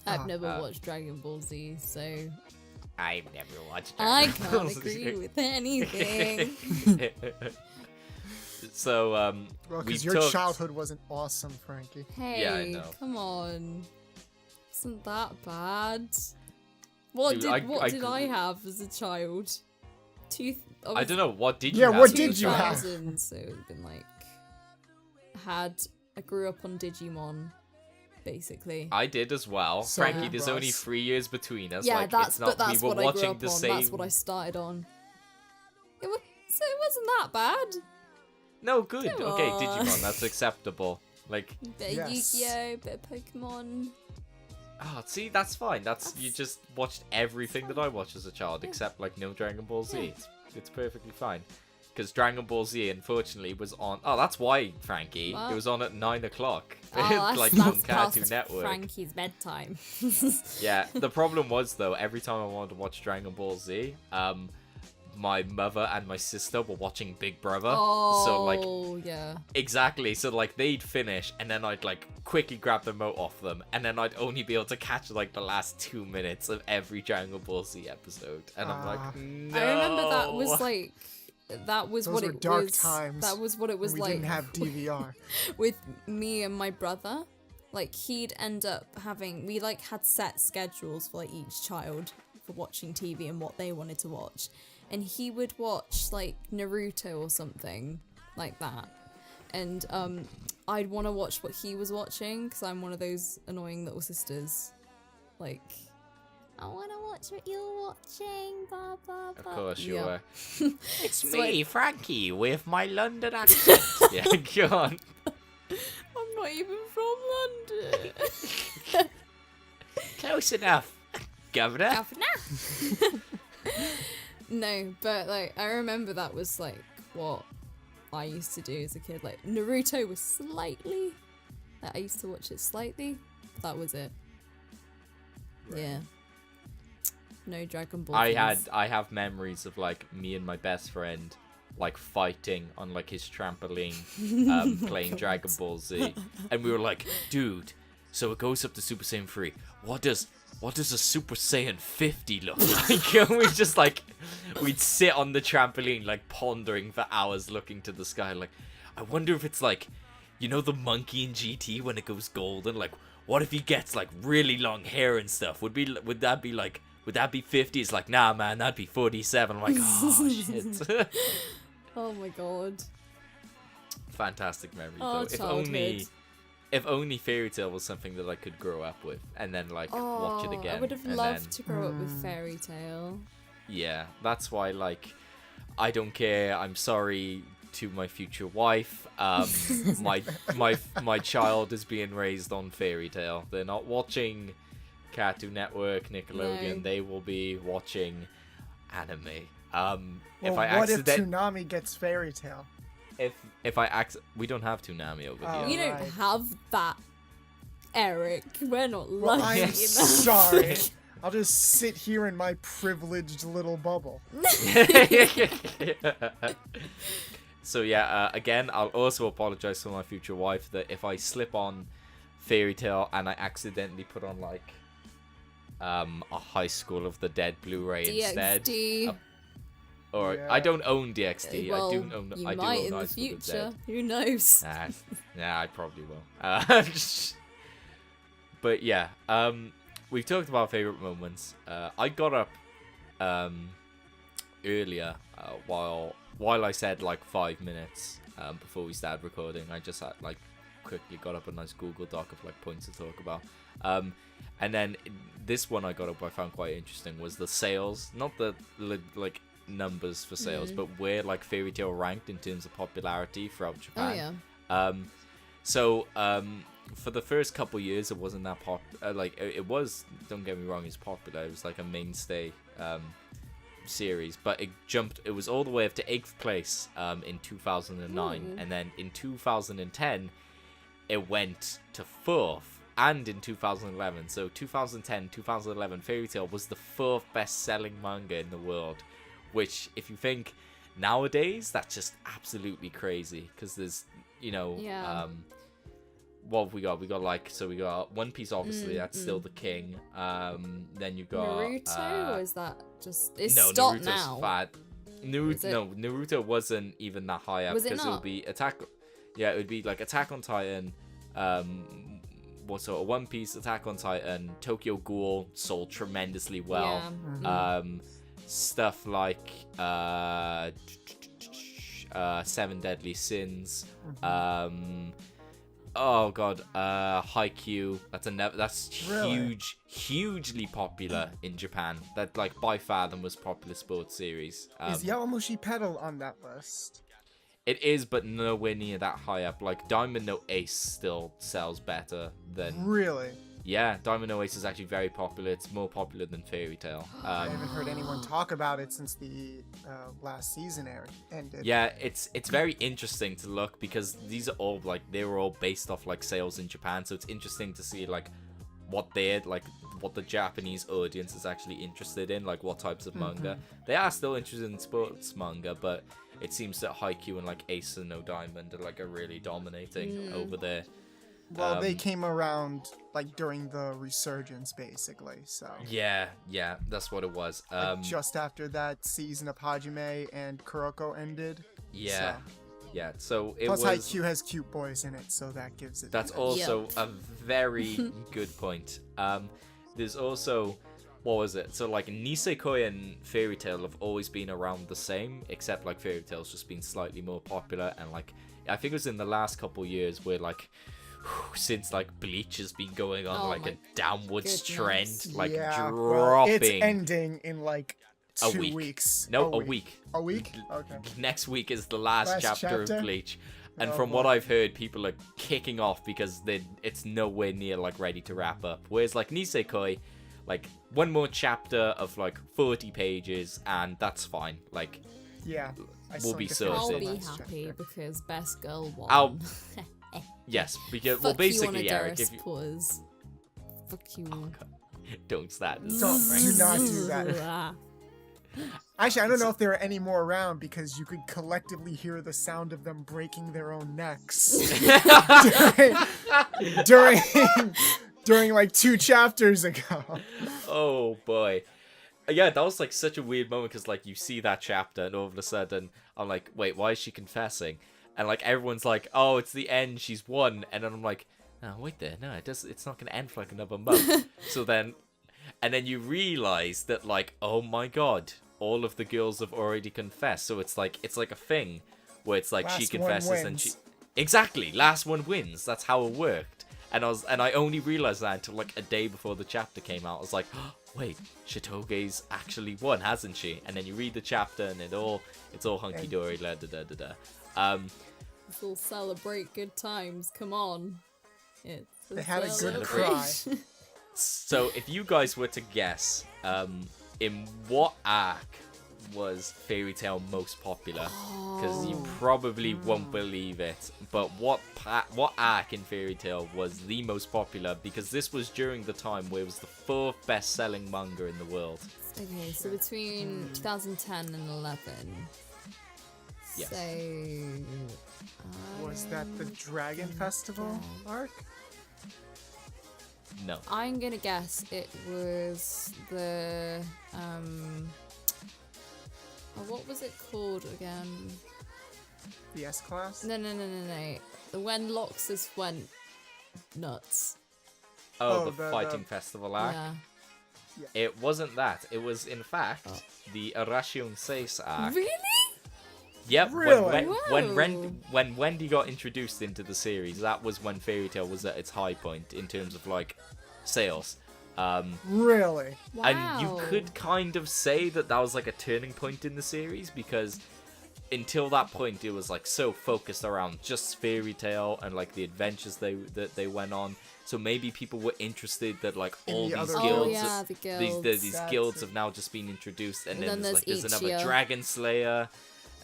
S2: I've never watched Dragon Ball Z, so
S1: I've never watched
S2: I
S1: Dragon
S2: can't
S1: Ball Z.
S2: agree with anything.
S1: So,
S4: Well,
S1: we've
S4: because your
S1: talked-
S4: childhood wasn't awesome, Frankie.
S2: Hey,
S1: Yeah, I know.
S2: come on. Isn't that bad? What
S1: Dude,
S2: did
S1: I
S2: did I have as a child?
S1: I don't know, what did you
S4: Yeah,
S1: have?
S4: what
S1: as a
S4: did you
S1: child?
S4: have?
S2: 2000, so it would have been like I grew up on Digimon, basically.
S1: I did as well.
S4: So
S1: Frankie,
S4: did
S1: there's
S4: Russ.
S1: only 3 years between us.
S2: Yeah,
S1: like,
S2: that's
S1: it's not,
S2: but that's
S1: we were
S2: what I grew
S1: watching
S2: up
S1: the
S2: on.
S1: same.
S2: That's what I started on. So it wasn't that bad.
S1: No, good.
S2: Come
S1: Okay,
S2: on.
S1: Digimon, that's acceptable. Like,
S2: Bit of
S4: Yes.
S2: Yu-Gi-Oh, bit of Pokemon.
S1: oh, see, that's fine. You just watched everything that I watched as a child, except like no Dragon Ball Z.
S2: Yeah.
S1: It's perfectly fine. Because Dragon Ball Z, unfortunately, was on. Oh, that's why, Frankie.
S2: What?
S1: It was on at 9 o'clock.
S2: Oh,
S1: like
S2: that's
S1: on Cartoon
S2: past
S1: Network.
S2: Frankie's bedtime.
S1: Yeah, the problem was though, every time I wanted to watch Dragon Ball Z, my mother and my sister were watching Big Brother. So like,
S2: Oh, yeah.
S1: exactly. So like they'd finish, and then I'd like quickly grab the remote off them, and then I'd only be able to catch like the last 2 minutes of every Dragon Ball Z episode, and I'm like, no.
S2: I remember that was like that was
S4: Those
S2: what
S4: were
S2: it
S4: dark
S2: was.
S4: times
S2: That was what it was
S4: we
S2: like
S4: didn't have DVR.
S2: with me and my brother. Like he'd end up having we like had set schedules for like each child for watching TV and what they wanted to watch. And he would watch like Naruto or something like that. And I'd want to watch what he was watching because I'm one of those annoying little sisters. like, I want to watch what you're watching, blah, blah, blah.
S1: Of course you
S2: Yeah.
S1: were. It's
S2: So
S1: me, Frankie, with my London accent. Yeah, go on.
S2: I'm not even from London.
S1: Close enough, Governor.
S2: Governor. No, but like I remember that was like what I used to do as a kid. Like Naruto was slightly. Like, I used to watch it slightly. But that was it.
S4: Right.
S2: Yeah. No Dragon Ball.
S1: I
S2: things.
S1: have memories of like me and my best friend like fighting on like his trampoline, playing
S2: God.
S1: Dragon Ball Z, and we were like, dude, so it goes up to Super Saiyan 3. What does a Super Saiyan 50 look like? And we just like, we'd sit on the trampoline like pondering for hours, looking to the sky, like, I wonder if it's like, you know, the monkey in GT when it goes golden. Like, what if he gets like really long hair and stuff? Would that be 50? It's like, nah, man, that'd be 47. I'm like, oh shit.
S2: Oh my god.
S1: Fantastic memory
S2: Oh,
S1: though.
S2: childhood.
S1: If only Fairy Tail was something that I could grow up with and then like watch it again.
S2: I would have
S1: and
S2: loved
S1: then,
S2: to grow up with Fairy Tail.
S1: Yeah, that's why like I don't care. I'm sorry to my future wife. My child is being raised on Fairy Tail. They're not watching Cartoon Network, Nickelodeon.
S2: No.
S1: They will be watching anime.
S4: Well,
S1: if I
S4: what if
S1: accident
S4: Toonami gets Fairy Tail?
S1: if I we don't have Toonami over
S4: Oh.
S1: here.
S2: You don't
S4: right.
S2: have that, Eric. We're not
S4: Well,
S2: lucky
S4: I'm
S2: enough.
S4: sorry. I'll just sit here in my privileged little bubble.
S1: So yeah, again, I'll also apologize to my future wife that if I slip on Fairy Tail and I accidentally put on like a High School of the Dead Blu-ray instead,
S2: DxD.
S1: or
S4: Yeah.
S1: I don't own DxD.
S2: Well,
S1: I do own.
S2: you
S1: I do
S2: might
S1: own
S2: in
S1: High
S2: the
S1: School of the
S2: future.
S1: Dead.
S2: Who knows?
S1: Nah, I probably will. But yeah, we've talked about favorite moments. I got up earlier while I said like 5 minutes before we started recording. I just had, like quickly got up a nice Google Doc of like points to talk about. And then this one I got up I found quite interesting was the sales, not the like numbers for sales, but where like Fairy Tail ranked in terms of popularity throughout Japan.
S2: Oh yeah.
S1: So for the first couple years it wasn't that like it was, don't get me wrong, it's popular. It was like a mainstay series, but it was all the way up to 8th place in 2009.
S2: Ooh.
S1: And then in 2010 it went to 4th, and in 2011. So 2010 2011 Fairy Tail was the 4th best selling manga in the world, which if you think nowadays that's just absolutely crazy, because there's, you know,
S2: Yeah.
S1: what have we got? We got One Piece, obviously. That's still the king. Then you've got
S2: Naruto, or is that just it's
S1: no,
S2: stopped
S1: Naruto's
S2: now?
S1: fat.
S2: Is it?
S1: No, Naruto wasn't even that high up,
S2: Was it
S1: because it would
S2: not?
S1: be it would be like Attack on Titan, One Piece, Attack on Titan, Tokyo Ghoul sold tremendously well.
S2: Yeah.
S1: Stuff like Seven Deadly Sins. Oh god, Haikyuu. That's
S4: Really?
S1: hugely popular in Japan. That like by far the most popular sports series.
S4: Is Yawamushi Pedal on that list?
S1: It is, but nowhere near that high up. Like Diamond No Ace still sells better than.
S4: Really?
S1: Yeah, Diamond No Ace is actually very popular. It's more popular than Fairy Tail.
S4: I haven't heard anyone talk about it since the last season ended.
S1: Yeah, it's very interesting to look, because these are all like, they were all based off like sales in Japan, so it's interesting to see like what the Japanese audience is actually interested in, like what types of manga. They are still interested in sports manga, but it seems that Haikyuu and like Ace and No Diamond are really dominating over there.
S4: Well, they came around like during the resurgence, basically. So
S1: Yeah, that's what it was.
S4: like, just after that season of Hajime and Kuroko ended.
S1: Yeah. Yeah, so it
S4: Plus,
S1: was.
S4: Haikyuu has cute boys in it, so that gives it.
S1: That's also a very good point. There's also, what was it? So like Nisekoi and Fairy Tail have always been around the same, except like Fairy Tail's just been slightly more popular, and like I think it was in the last couple years where like since like Bleach has been going on
S2: Oh
S1: like
S2: my
S1: a downwards
S2: goodness.
S1: trend, like
S4: yeah,
S1: dropping.
S4: well, it's ending in like
S1: A
S4: 2
S1: week.
S4: weeks.
S1: No, a week.
S4: A week? Okay.
S1: Next week is the last chapter of Bleach. And
S4: Oh,
S1: from what
S4: boy.
S1: I've heard, people are kicking off because it's nowhere near like ready to wrap up. Whereas like Nisekoi, like one more chapter of like 40 pages and that's fine. Like
S4: Yeah. I
S1: We'll
S4: still
S1: be
S4: need to
S1: sorted.
S4: finish
S2: I'll
S4: the
S2: be
S4: last
S2: happy
S4: chapter.
S2: because best girl won.
S1: I'll- yes, because well
S2: Fuck
S1: basically
S2: you
S1: Eric, if you
S2: Pause. Fuck you.
S1: don't start.
S4: Do not do that. Actually, I don't know if there are any more around because you could collectively hear the sound of them breaking their own necks during like 2 chapters ago.
S1: Oh boy. Yeah, that was like such a weird moment because like you see that chapter and all of a sudden I'm like, wait, why is she confessing? And like everyone's like, oh, it's the end, she's won. And then I'm like, no, wait there, no, it's not gonna end for like another month. And then you realize that like, oh my god, all of the girls have already confessed. So it's like a thing where it's like she
S4: Last one
S1: confesses and
S4: wins.
S1: she exactly last one wins. That's how it worked. And I only realized that until like a day before the chapter came out. I was like, oh, wait, Shitoge's actually won, hasn't she? And then you read the chapter and it's all hunky dory, da da da da da.
S2: Let's all celebrate good times. Come on. It's
S4: They had a good
S2: celebration.
S4: cry.
S1: So if you guys were to guess, in what arc was Fairy Tail most popular? Because you probably won't believe it. But what arc in Fairy Tail was the most popular? Because this was during the time where it was the 4th best-selling manga in the world.
S2: Okay, so between 2010 and 11.
S1: Yes.
S2: So.
S4: Was that the Dragon Festival arc?
S1: No.
S2: I'm gonna guess it was the what was it called again?
S4: The S class?
S2: No. When Loxus went nuts.
S1: Oh,
S4: Oh,
S1: the
S4: the-
S1: Fighting Festival arc?
S2: Yeah.
S1: It wasn't that. It was, in fact, the Arashun Seis arc.
S2: Really?
S1: Yep,
S4: Really?
S1: when Wendy got introduced into the series, that was when Fairy Tail was at its high point in terms of like sales.
S4: Really?
S2: Wow.
S1: And you could kind of say that was like a turning point in the series because until that point it was like so focused around just Fairy Tail and like the adventures that they went on. So maybe people were interested that like
S4: In
S1: all
S4: the
S1: these
S4: other
S1: guilds,
S2: Oh yeah, the guilds.
S1: these
S4: That's
S1: guilds
S4: it.
S1: have now just been introduced, and
S2: And
S1: then
S2: then
S1: there's another
S2: Ichio.
S1: Dragon Slayer,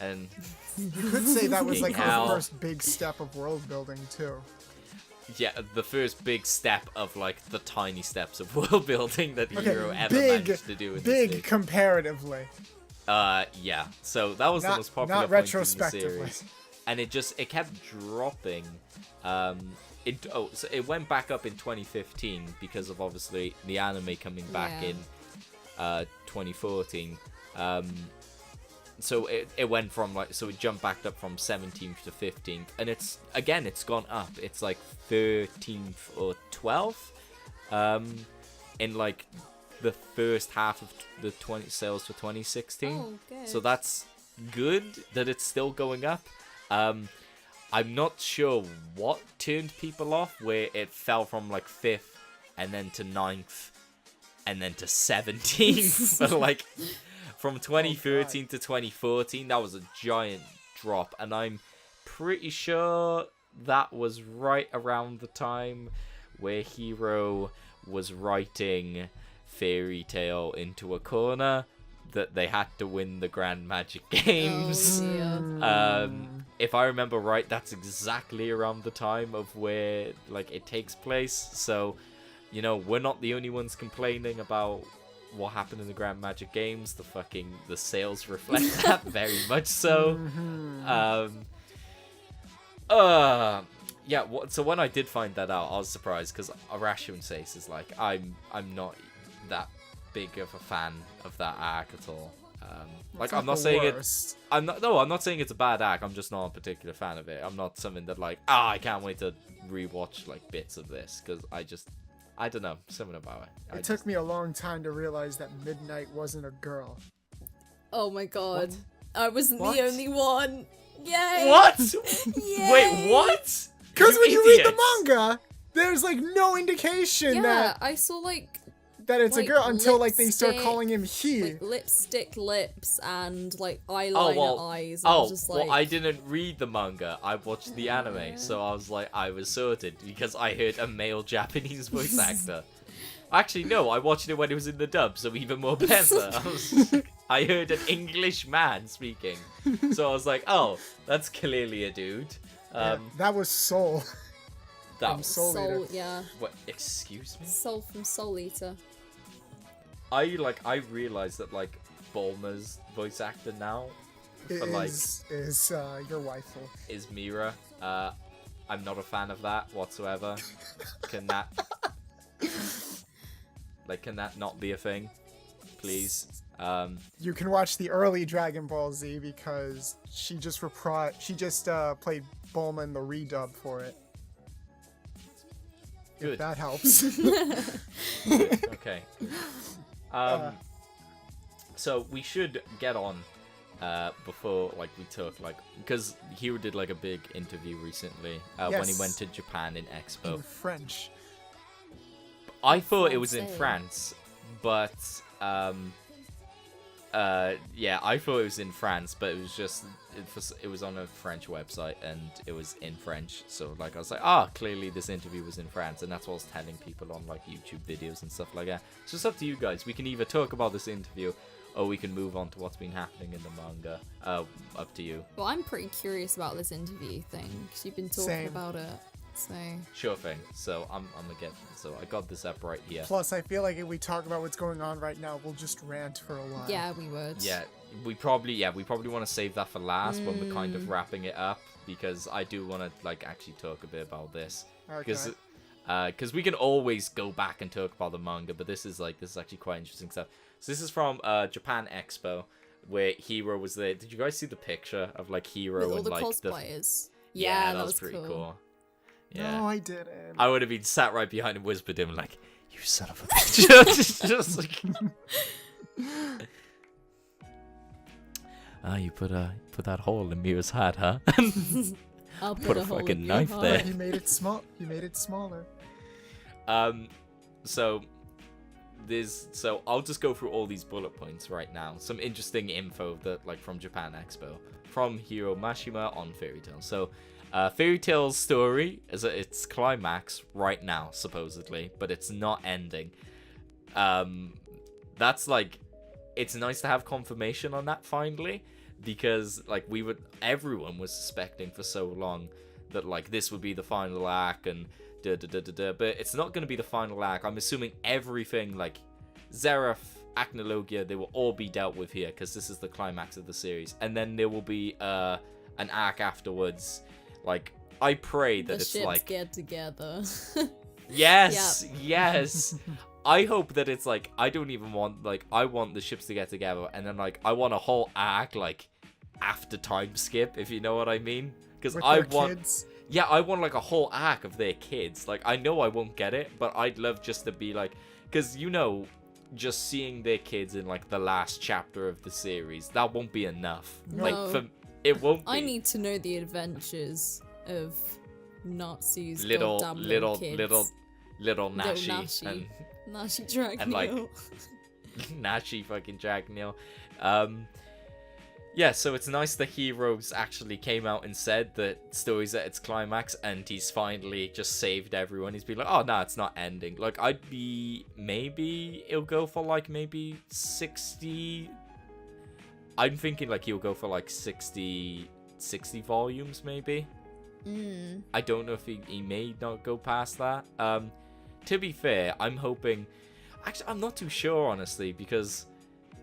S1: and
S4: You could say that was like
S1: Hell.
S4: the first big step of world building too.
S1: yeah, the first big step of like the tiny steps of world building that
S4: Okay,
S1: Hiro ever
S4: big,
S1: managed to do in
S4: big
S1: this
S4: comparatively.
S1: yeah. So that was the
S4: Not-
S1: most popular
S4: not
S1: point in the
S4: retrospectively.
S1: series, and it kept dropping. So it went back up in 2015 because of obviously the anime coming back
S2: Yeah.
S1: in 2014. So it went from it jumped back up from 17th to 15th, and it's gone up. It's like 13th or 12th in like the first half of the 20 sales for 2016.
S2: Oh, good.
S1: So that's good that it's still going up. I'm not sure what turned people off, where it fell from like 5th and then to 9th and then to 17th. But like from 2013 to 2014, that was a giant drop, and I'm pretty sure that was right around the time where Hiro was writing Fairy Tail into a corner that they had to win the Grand Magic Games.
S2: Oh, dear.
S1: If I remember right, that's exactly around the time of where like it takes place. So, you know, we're not the only ones complaining about what happened in the Grand Magic Games. The sales reflect that very much so. Yeah. So when I did find that out, I was surprised because Arashun Seis is like I'm not that big of a fan of that arc at all. Like I'm not saying it. I'm not saying it's a bad arc. I'm just not a particular fan of it. I'm not something that like I can't wait to rewatch like bits of this because I don't know, something about it.
S4: It took me a long time to realize that Midnight wasn't a girl.
S2: Oh my god. I wasn't
S1: What?
S2: the only one. Yay!
S1: What?
S2: Yay!
S1: Wait, what?
S4: Because when you read the
S1: idiots.
S4: manga, there's like no indication
S2: Yeah,
S4: that
S2: I saw like
S4: it's a
S2: like,
S4: girl until like they start
S2: lipstick,
S4: calling him he.
S2: like lipstick lips and like eyeliner eyes. And I
S1: Oh,
S2: was just like,
S1: well, I didn't read the manga. I watched the anime, so I was like, I was sorted because I heard a male Japanese voice actor. Actually, no, I watched it when it was in the dub, so even more better. I heard an English man speaking, so I was like, oh, that's clearly a dude.
S4: That was Soul.
S1: That
S4: from
S1: was
S4: Soul Eater.
S2: yeah,
S1: what? Excuse me.
S2: Soul from Soul Eater.
S1: I realized that like Bulma's voice actor now for like
S4: Is your wife?
S1: is Mira. I'm not a fan of that whatsoever. Can that not be a thing, please?
S4: You can watch the early Dragon Ball Z because she just played Bulma in the redub for it.
S1: Good.
S4: If that helps.
S1: Okay. So we should get on before like we talk like because Hiro did like a big interview recently when he
S4: Yes.
S1: went to Japan in Expo.
S4: In French.
S1: I thought it was in
S2: Francais.
S1: France, but yeah, I thought it was in France, but it was just it was on a French website and it was in French. So like I was like, clearly this interview was in France, and that's what I was telling people on like YouTube videos and stuff like that. So it's up to you guys. We can either talk about this interview, or we can move on to what's been happening in the manga. Up to you.
S2: Well, I'm pretty curious about this interview thing because you've been talking
S4: Same.
S2: about it. So
S1: Sure thing. So I'm gonna get. So I got this up right here.
S4: Plus, I feel like if we talk about what's going on right now, we'll just rant for a while.
S2: yeah, we would.
S1: Yeah, we probably want to save that for last when we're kind of wrapping it up, because I do want to like actually talk a bit about this because we can always go back and talk about the manga, but this is actually quite interesting stuff. So this is from Japan Expo where Hiro was there. Did you guys see the picture of like Hiro
S2: With all
S1: and
S2: the
S1: like
S2: cosplayers.
S1: yeah,
S2: that
S1: that
S2: was
S1: was pretty
S2: cool.
S1: cool. Yeah.
S4: No, I didn't.
S1: I would have been sat right behind and whispered him like, "You son of a bitch!" just like. You put that hole in Mira's hat, huh?
S2: I'll
S1: Put a
S2: hole
S1: fucking
S2: in your
S1: knife
S2: heart.
S1: there.
S4: He made it small. He made it smaller.
S1: So I'll just go through all these bullet points right now. Some interesting info that like from Japan Expo from Hiro Mashima on Fairy Tail. So, Fairy Tail's story is at its climax right now, supposedly, but it's not ending. That's like, it's nice to have confirmation on that finally, because like everyone was suspecting for so long that like this would be the final act and but it's not going to be the final act. I'm assuming everything like Zeref, Acnologia, they will all be dealt with here because this is the climax of the series, and then there will be an arc afterwards. Like I pray that
S2: The
S1: it's
S2: ships
S1: like
S2: get together.
S1: yes. I hope that it's like I don't even want like I want the ships to get together, and then like I want a whole arc like after time skip, if you know what I mean, because
S4: With
S1: I
S4: their
S1: want
S4: kids.
S1: yeah, I want like a whole arc of their kids. Like I know I won't get it, but I'd love just to be like, because just seeing their kids in like the last chapter of the series, that won't be enough.
S2: No.
S1: Like it won't be.
S2: I need to know the adventures of Natsu's
S1: little
S2: goddamn
S1: little
S2: little
S1: Nashi
S2: Nashi.
S1: and
S2: Nashi Dragneel.
S1: and, like, Nashi fucking Dragneel. Yeah, so it's nice the heroes actually came out and said that story's at its climax, and he's finally just saved everyone. He's been like, oh no, it's not ending. Like maybe it'll go for like maybe 60. I'm thinking like he'll go for like 60 volumes maybe. I don't know if he may not go past that. To be fair, I'm hoping... Actually, I'm not too sure, honestly, because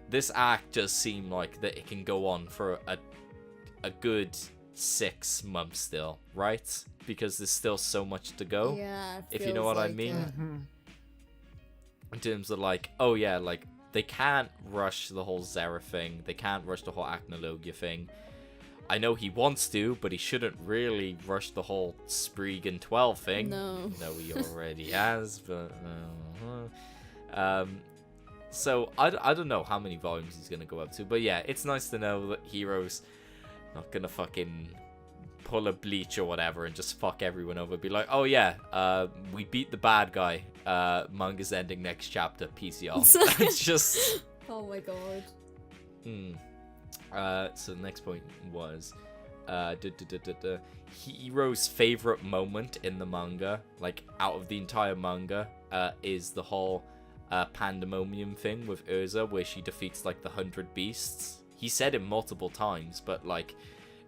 S1: this act does seem like that it can go on for a good 6 months still, right? Because there's still so much to go.
S2: Yeah, it
S1: if you know
S2: feels
S1: what I
S2: like
S1: mean.
S2: it.
S1: In terms of like, oh yeah, like they can't rush the whole Zeref thing. They can't rush the whole Acnologia thing. I know he wants to, but he shouldn't really rush the whole Spriggan 12 thing.
S2: No.
S1: No, he already has, but... so, I don't know how many volumes he's going to go up to, but yeah, it's nice to know that Hiro's not going to fucking pull a Bleach or whatever and just fuck everyone over. Be like, oh yeah, we beat the bad guy. Manga's ending next chapter. Peace, y'all. It's just.
S2: Oh my god.
S1: So the next point was Hiro's favorite moment in the manga, like out of the entire manga, is the whole pandemonium thing with Urza, where she defeats like the 100 beasts. He said it multiple times, but like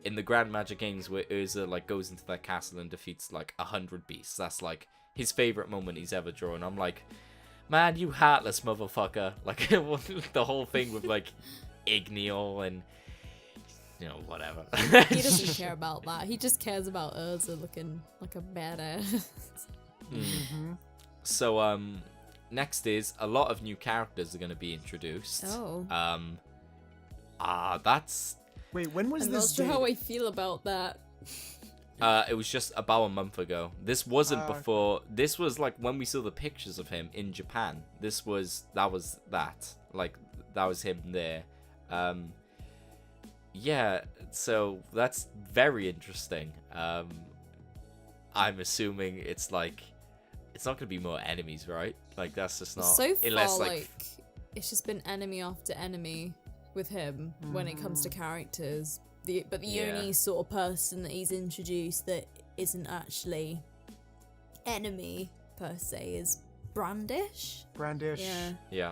S1: in the Grand Magic Games where Urza like goes into that castle and defeats like 100 beasts, that's like his favorite moment he's ever drawn. I'm like, man, you heartless motherfucker. Like the whole thing with like Igneel and whatever.
S2: He doesn't care about that. He just cares about Urza looking like a badass.
S1: So next is a lot of new characters are going to be introduced.
S2: Oh.
S1: That's.
S4: Wait, when was
S2: I'm
S4: this?
S2: not sure how I feel about that.
S1: It was just about a month ago. This wasn't before. This was like when we saw the pictures of him in Japan. That was him there. Yeah, so that's very interesting. I'm assuming it's like it's not gonna be more enemies, right? Like that's just not.
S2: So far,
S1: unless
S2: like it's just been enemy after enemy with him when it comes to characters. But the only sort of person that he's introduced that isn't actually enemy per se is Brandish.
S1: Yeah.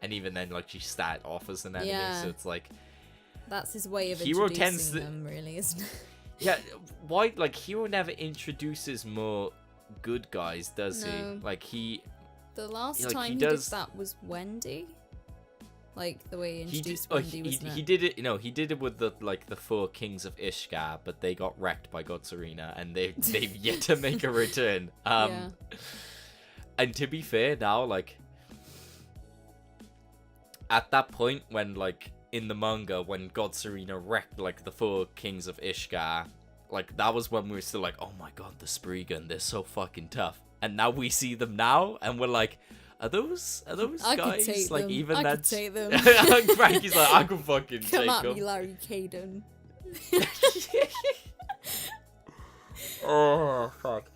S1: And even then, like she started off as an enemy, so it's like
S2: that's his way of
S1: Hiro
S2: introducing them, really, isn't it?
S1: Yeah, why? Like Hiro never introduces more good guys, does he? Like
S2: The last
S1: like,
S2: time he did that was Wendy. Like the way he introduced Wendy, wasn't it?
S1: He did it. He did it with the 4 kings of Ishgar, but they got wrecked by Godzarina, and they've yet to make a return. And to be fair, now like at that point when like in the manga when Godzarina wrecked like the 4 kings of Ishgar, like that was when we were still like, oh my god, the Spriggan, they're so fucking tough. And now we see them now, and we're like, Are those
S2: I
S1: guys
S2: could take
S1: like
S2: them.
S1: even
S2: I could
S1: that's
S2: take them.
S1: Frankie's like, I could fucking
S2: Come
S1: take
S2: at
S1: them.
S2: me, Larry Caden.
S1: Oh fuck.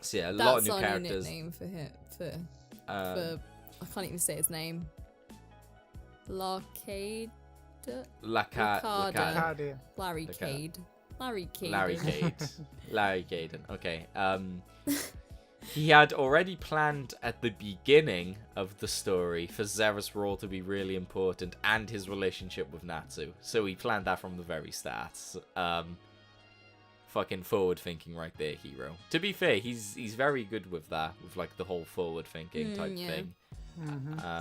S1: So yeah, a lot of new
S2: That's our new
S1: characters.
S2: nickname for him. For I can't even say his name. Larry Cade. Larry
S1: Caden. Okay. He had already planned at the beginning of the story for Zeref's role to be really important and his relationship with Natsu. So he planned that from the very start. Fucking forward thinking right there, Hiro. To be fair, he's very good with that, with like the whole forward thinking type thing.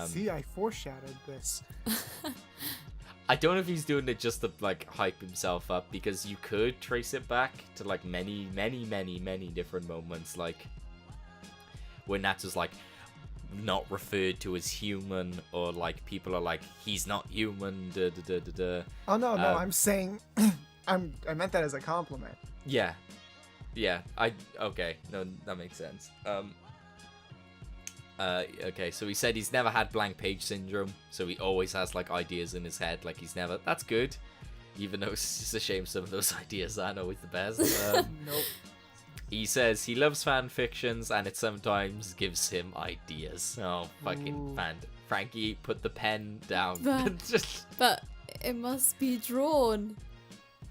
S4: See, I foreshadowed this.
S1: I don't know if he's doing it just to like hype himself up, because you could trace it back to like many different moments, like when Natsu's like not referred to as human, or like people are like, he's not human.
S4: Oh no, I'm saying, I meant that as a compliment.
S1: Yeah. Okay, no, that makes sense. Okay, so he said he's never had blank page syndrome, so he always has like ideas in his head, like he's never. That's good, even though it's just a shame some of those ideas aren't always the best.
S4: Nope.
S1: He says he loves fan fictions, and it sometimes gives him ideas. Oh, fucking fan! Frankie, put the pen down.
S2: But it must be drawn.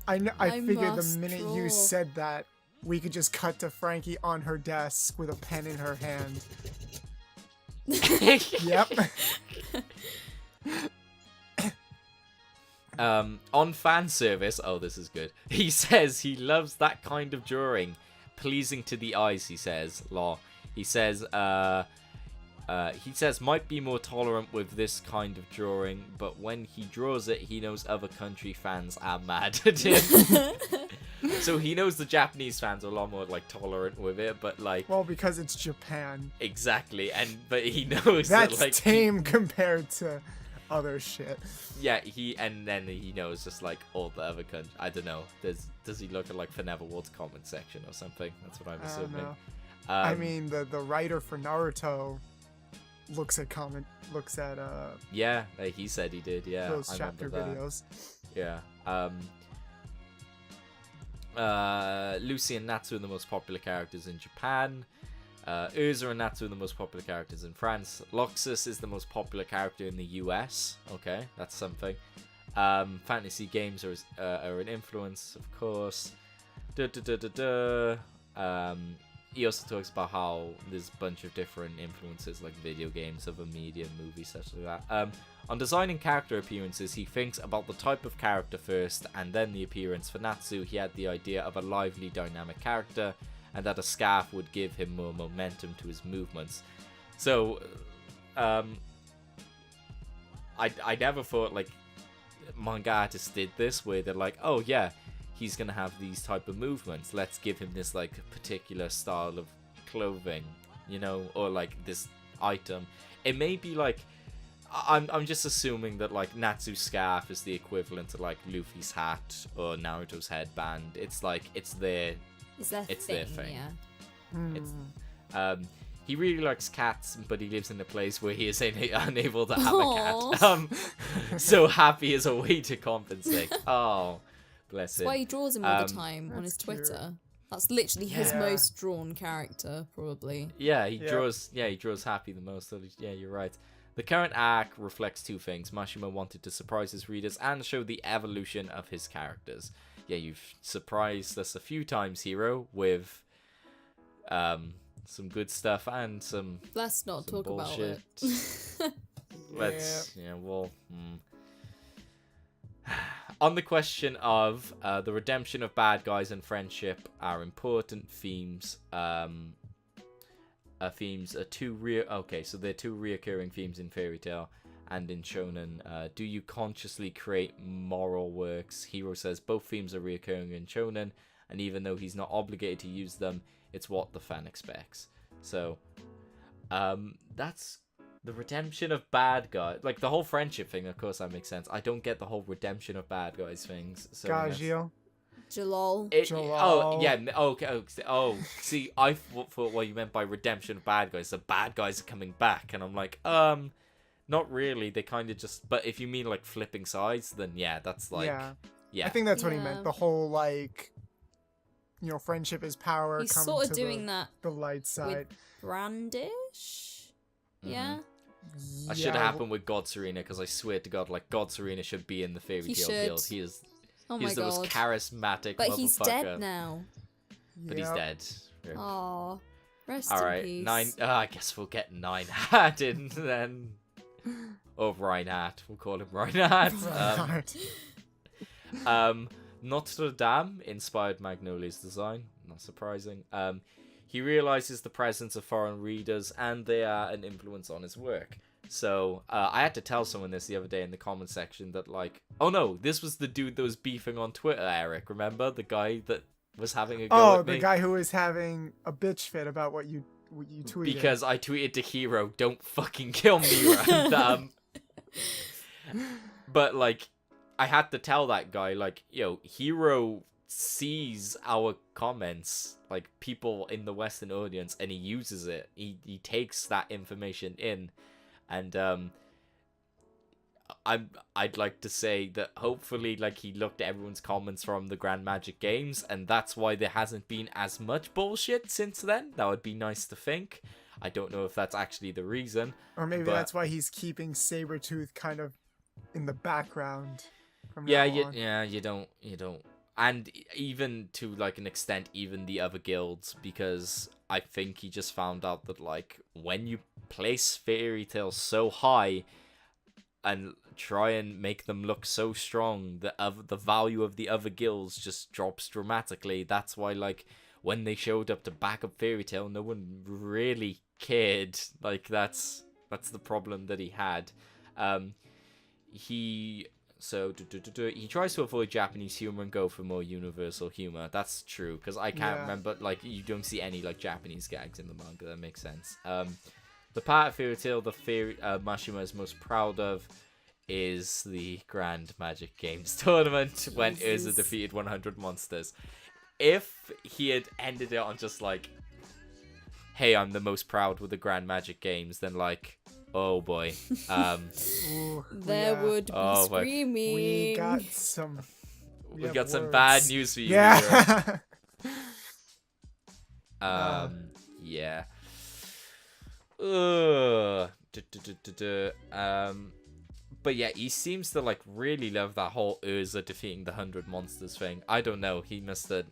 S4: I figured the minute you said that, we could just cut to Frankie on her desk with a pen in her hand. Yep.
S1: On fan service, oh, this is good. He says he loves that kind of drawing, pleasing to the eyes. He says, lol. He says might be more tolerant with this kind of drawing, but when he draws it, he knows other country fans are mad at him. So he knows the Japanese fans are a lot more like tolerant with it, but like,
S4: well, because it's Japan.
S1: Exactly, but he knows
S4: that's
S1: that, like,
S4: tame compared to other shit.
S1: Yeah, he knows just like all the other countries. I don't know. Does he look at like Neverwald's comment section or something? That's what I'm assuming.
S4: I mean, the writer for Naruto looks at
S1: Yeah, he said he did. Yeah,
S4: those
S1: I
S4: chapter
S1: remember that.
S4: videos.
S1: Yeah. Lucy and Natsu are the most popular characters in Japan. Urza and Natsu are the most popular characters in France. Loxus is the most popular character in the US. Okay, that's something. Fantasy games are an influence, of course. He also talks about how there's a bunch of different influences, like video games, other media, movies, such like that. On designing character appearances, he thinks about the type of character first, and then the appearance. For Natsu, he had the idea of a lively, dynamic character, and that a scarf would give him more momentum to his movements. So, I never thought, like, manga artists did this, where they're like, oh yeah, he's gonna have these type of movements, let's give him this, like, particular style of clothing, you know, or, like, this item. It may be, like, I'm just assuming that, like, Natsu's scarf is the equivalent to, like, Luffy's hat or Naruto's headband. It's, like, it's their thing.
S2: Yeah.
S1: It's, he really likes cats, but he lives in a place where he is unable to have a cat. So happy is a way to compensate. Oh, bless him.
S2: That's why he draws him all the time on
S4: That's
S2: his
S4: cute.
S2: Twitter. That's literally his
S4: Yeah.
S2: most drawn character, probably.
S1: Yeah, he draws Happy the most. So yeah, you're right. The current arc reflects two things. Mashima wanted to surprise his readers and show the evolution of his characters. Yeah, you've surprised us a few times, Hiro, with some good stuff and some
S2: Let's not
S1: some
S2: talk
S1: bullshit.
S2: about it.
S1: Let's On the question of the redemption of bad guys and friendship are important themes. Themes are so they're two reoccurring themes in Fairy Tail and in Shonen. Do you consciously create moral works? Hiro says both themes are reoccurring in Shonen, and even though he's not obligated to use them, it's what the fan expects. So, that's the redemption of bad guys. Like, the whole friendship thing, of course, that makes sense. I don't get the whole redemption of bad guys things. So
S4: Gagio.
S2: Jalal.
S1: Oh, yeah. Okay. Oh, see, I thought what you meant by redemption of bad guys. The bad guys are coming back. And I'm like, not really. They kind of just... But if you mean, like, flipping sides, then yeah, that's like... Yeah.
S4: I think that's what he
S2: Yeah.
S4: meant. The whole, like, you know, friendship is power.
S2: He's
S4: come
S2: sort
S4: to
S2: of doing that
S4: the light side.
S2: Brandish? Yeah?
S1: That should happen with God Serena, because I swear to God, like, God Serena should be in the Fairy
S2: He
S1: Tail
S2: should.
S1: Guild. He is...
S2: Oh my
S1: He's the most
S2: god.
S1: charismatic
S2: But
S1: motherfucker.
S2: he's dead now.
S1: But he's dead. Yeah.
S2: Aw. Rest
S1: All
S2: in
S1: right,
S2: peace.
S1: 9. I guess we'll get 9 hat in then. Or Reinhardt. We'll call him Reinhardt. Notre Dame inspired Magnolia's design. Not surprising. He realizes the presence of foreign readers, and they are an influence on his work. So, I had to tell someone this the other day in the comment section that, like... Oh, no, this was the dude that was beefing on Twitter, Eric. Remember? The guy that was having a go at me?
S4: The guy who was having a bitch fit about what you tweeted.
S1: Because I tweeted to Hiro, don't fucking kill me, and, but, like, I had to tell that guy, like, yo, Hiro sees our comments, like, people in the Western audience, and he uses it. He takes that information in. And I'd like to say that hopefully, like, he looked at everyone's comments from the Grand Magic Games, and that's why there hasn't been as much bullshit since then. That would be nice to think. I don't know if that's actually the reason.
S4: Or maybe that's why he's keeping Sabretooth kind of in the background. From
S1: Yeah,
S4: now on.
S1: you don't. And even to, like, an extent, even the other guilds, because I think he just found out that, like, when you place Fairy Tail so high and try and make them look so strong, the value of the other guilds just drops dramatically. That's why, like, when they showed up to back up Fairy Tail, no one really cared. Like, that's the problem that he had. He tries to avoid Japanese humor and go for more universal humor. That's true, because I can't remember, like, you don't see any, like, Japanese gags in the manga. That makes sense. The part of Fairy Tail Mashima is most proud of is the Grand Magic Games tournament when Urza defeated 100 monsters. If he had ended it on just, like, hey, I'm the most proud with the Grand Magic Games, then, like, Oh boy.
S4: Ooh,
S2: There would be
S1: Oh, boy.
S2: screaming.
S4: we got some.
S1: We
S4: have
S1: got some
S4: words.
S1: bad news for you. Hiro.
S4: Yeah.
S1: Yeah. Ugh. But yeah, he seems to like really love that whole Urza defeating the 100 monsters thing. I don't know. He must have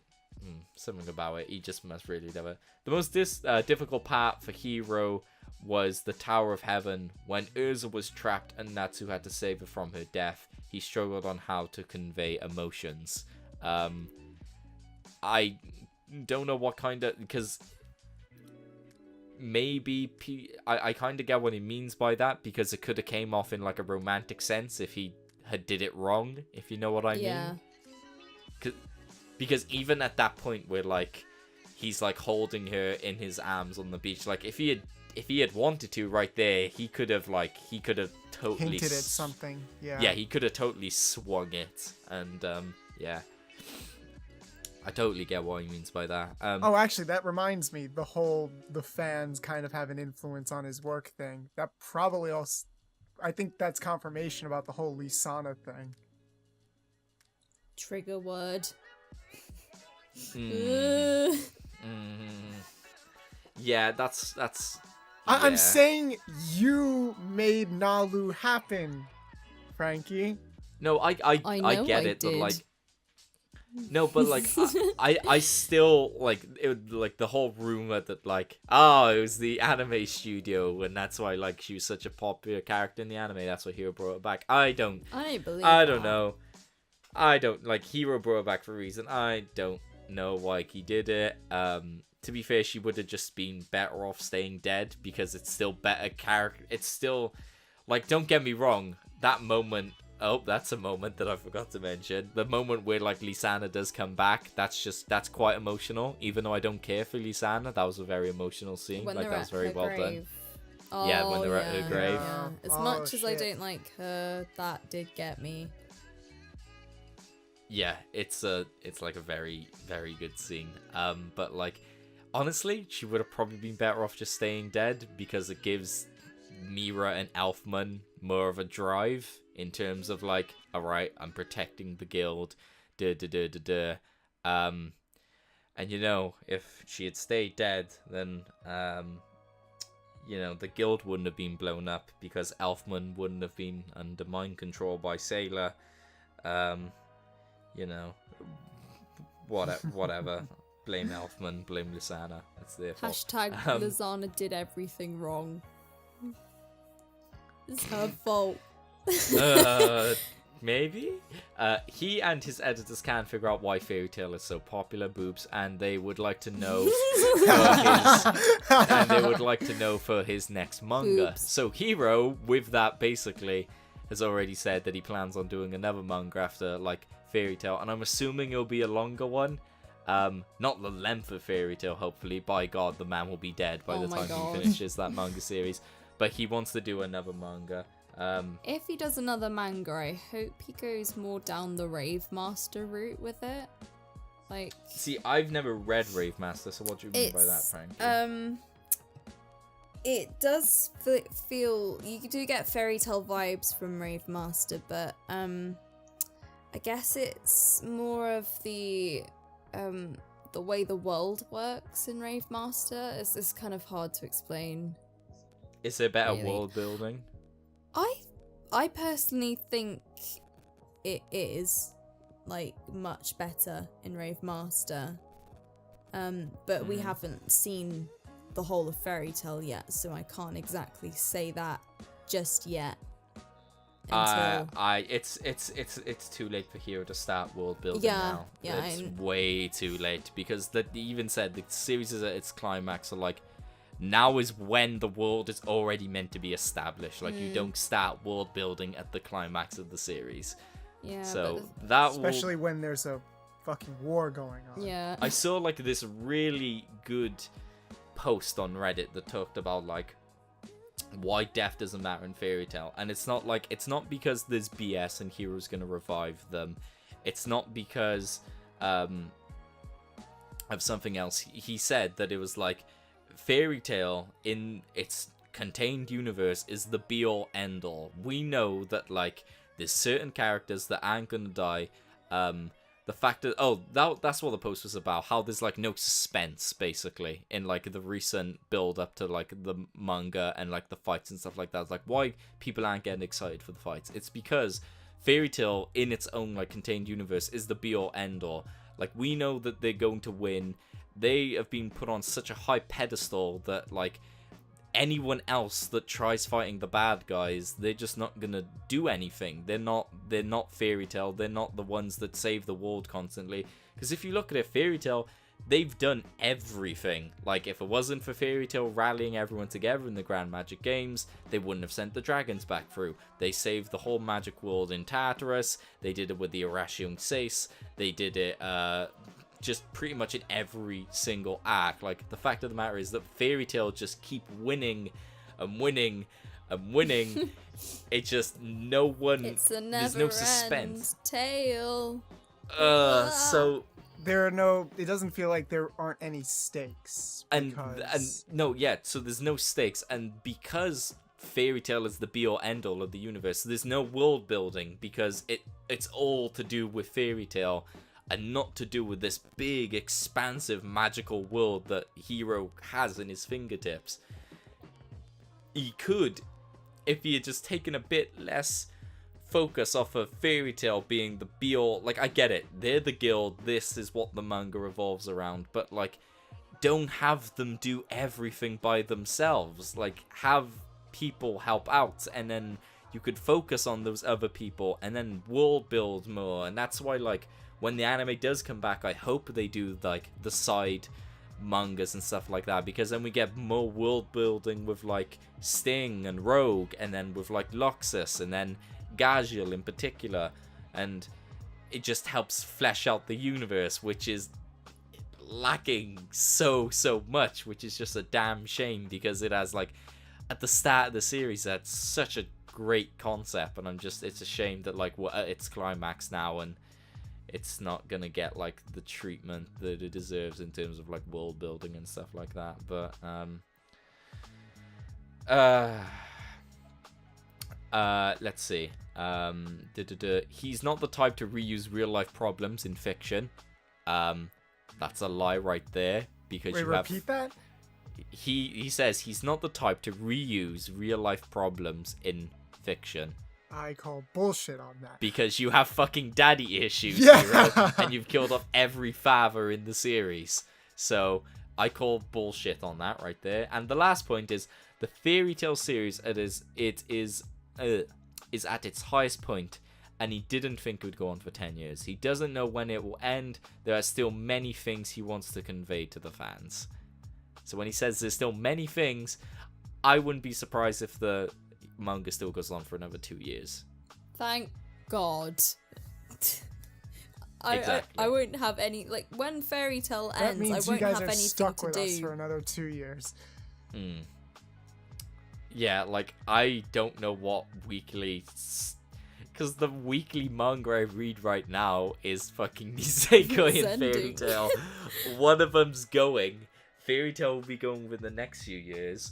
S1: something about it. He just must really love it. The most difficult part for Hiro was the Tower of Heaven. When Urza was trapped and Natsu had to save her from her death, he struggled on how to convey emotions. I don't know what kind of, because maybe I kind of get what he means by that, because it could have came off in like a romantic sense if he had did it wrong, if you know what I mean. Because even at that point where like he's like holding her in his arms on the beach, like if he had wanted to right there, he could have totally
S4: Hinted at something. Yeah.
S1: Yeah, he could have totally swung it, and yeah, I totally get what he means by that.
S4: Oh, actually, that reminds me. The fans kind of have an influence on his work thing. That probably also, I think that's confirmation about the whole Lisana thing.
S2: Trigger word.
S1: Yeah, that's.
S4: I'm
S1: yeah.
S4: saying you made Nalu happen, Frankie.
S1: No, I
S2: know
S1: get
S2: I
S1: it, but
S2: did.
S1: like, no, but like, I still like it. Like the whole rumor that like, oh, it was the anime studio, and that's why like she was such a popular character in the anime. That's why Hiro brought her back. I don't
S2: believe
S1: know. I don't like Hiro brought her back for a reason. I don't know why he did it. To be fair, she would have just been better off staying dead, because it's still better character. It's still like, don't get me wrong, that moment. Oh, that's a moment that I forgot to mention. The moment where like Lisana does come back, that's quite emotional. Even though I don't care for Lisana, that was a very emotional scene.
S2: When
S1: Like
S2: they're
S1: that was
S2: at
S1: very
S2: her
S1: well done.
S2: grave.
S1: Yeah, when
S2: Oh,
S1: they're at her grave.
S2: Yeah. As
S4: Oh,
S2: much as I
S4: shit.
S2: don't like her, that did get me.
S1: Yeah, it's like a very, very good scene. But like, honestly, she would have probably been better off just staying dead, because it gives Mira and Elfman more of a drive in terms of like, all right, I'm protecting the guild, and you know, if she had stayed dead, then you know, the guild wouldn't have been blown up, because Elfman wouldn't have been under mind control by Sailor. You know, whatever. Blame Elfman, blame Lisana. That's their fault.
S2: Hashtag Lizana did everything wrong. It's her fault.
S1: Maybe. He and his editors can't figure out why Fairy Tail is so popular, boobs, and they would like to know for his next manga.
S2: Boobs.
S1: So Hiro, with that, basically has already said that he plans on doing another manga after like Fairy Tail, and I'm assuming it'll be a longer one. Not the length of Fairy Tail, hopefully. By God, the man will be dead by the time he finishes that manga series. But he wants to do another manga.
S2: If he does another manga, I hope he goes more down the Rave Master route with it. Like,
S1: see, I've never read Rave Master, so what do you mean by that, Frankie?
S2: It does feel, you do get Fairy Tail vibes from Rave Master, but I guess it's more of the way the world works in Rave Master. It's kind of hard to explain.
S1: Is there better
S2: really.
S1: world building?
S2: I personally think it is like much better in Rave Master. But we haven't seen the whole of Fairy Tail yet, so I can't exactly say that just yet.
S1: It's too late for Hiro to start world building now.
S2: Yeah,
S1: It's way too late, because they even said the series is at its climax, so like now is when the world is already meant to be established. Like you don't start world building at the climax of the series.
S2: Yeah.
S1: So that
S4: Especially when there's a fucking war going on.
S2: Yeah.
S1: I saw like this really good post on Reddit that talked about like why death doesn't matter in Fairy Tail, and it's not because there's BS and Hiro's gonna revive them. It's not because of something else. He said that it was like Fairy Tail in its contained universe is the be-all end-all. We know that, like, there's certain characters that aren't gonna die. The fact that that's what the post was about, how there's like no suspense basically in like the recent build up to like the manga and like the fights and stuff like that. It's like why people aren't getting excited for the fights. It's because Fairy Tail in its own like contained universe is the be all end all. Like we know that they're going to win. They have been put on such a high pedestal that like anyone else that tries fighting the bad guys, they're just not gonna do anything. They're not Fairy Tail. They're not the ones that save the world constantly. Because if you look at it, Fairy Tail, they've done everything. Like if it wasn't for Fairy Tail rallying everyone together in the Grand Magic Games, they wouldn't have sent the dragons back through. They saved the whole magic world in Tartarus. They did it with the Arashiyung Seis. They did it just pretty much in every single arc. Like the fact of the matter is that Fairy Tail just keep winning and winning and winning. It's just no one.
S2: It's a
S1: there's no suspense.
S2: Tale.
S1: So
S4: There are no. It doesn't feel like there aren't any stakes.
S1: and
S4: Because...
S1: no, yeah. So there's no stakes, and because Fairy Tail is the be-all end-all of the universe, there's no world building because it's all to do with Fairy Tail. And not to do with this big, expansive, magical world that Hiro has in his fingertips. He could, if he had just taken a bit less focus off of Fairy Tail being the be-all. Like, I get it. They're the guild. This is what the manga revolves around. But, like, don't have them do everything by themselves. Like, have people help out. And then you could focus on those other people. And then world build more. And that's why, like, when the anime does come back, I hope they do like the side mangas and stuff like that, because then we get more world building with like Sting and Rogue, and then with like Loxus and then Gajiel in particular, and it just helps flesh out the universe, which is lacking so much, which is just a damn shame, because it has like at the start of the series that's such a great concept, and it's a shame that like we're at its climax now and it's not gonna get like the treatment that it deserves in terms of like world building and stuff like that. But let's see. He's not the type to reuse real life problems in fiction. That's a lie right there, because
S4: Wait, repeat that?
S1: He says he's not the type to reuse real life problems in fiction.
S4: I call bullshit on that.
S1: Because you have fucking daddy issues,
S4: Yeah.
S1: Hiro, and you've killed off every father in the series. So I call bullshit on that right there. And the last point is the Fairy Tail series. It is at its highest point, and he didn't think it would go on for 10 years. He doesn't know when it will end. There are still many things he wants to convey to the fans. So when he says there's still many things, I wouldn't be surprised if the manga still goes on for another 2 years.
S2: Thank God.
S1: Exactly.
S2: I won't have any, like, when Fairy Tail
S4: That
S2: ends, I
S4: means you
S2: won't
S4: guys
S2: have
S4: are
S2: anything
S4: stuck
S2: to
S4: with
S2: do.
S4: us for another 2 years.
S1: Yeah, like, I don't know what weekly... Because the weekly manga I read right now is fucking Nisekoi and Fairy
S2: Sending.
S1: Tail. One of them's going. Fairy Tail will be going within the next few years.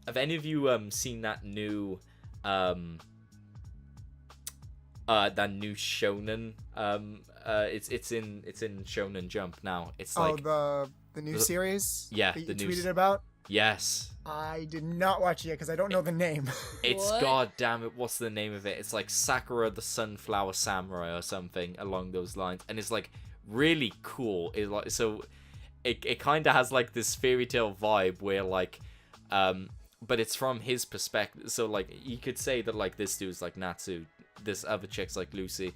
S1: Have any of you seen that new shonen? It's in Shonen Jump now. It's like
S4: The new series?
S1: Yeah,
S4: that
S1: the
S4: you
S1: new
S4: tweeted about?
S1: Yes.
S4: I did not watch it yet because I don't know the name.
S1: It's
S2: What?
S1: god damn it, what's the name of it? It's like Sakura the Sunflower Samurai or something along those lines, and it's like really cool. It like it kind of has like this Fairy Tail vibe where like but it's from his perspective. So like you could say that like this dude's like Natsu, this other chick's like Lucy.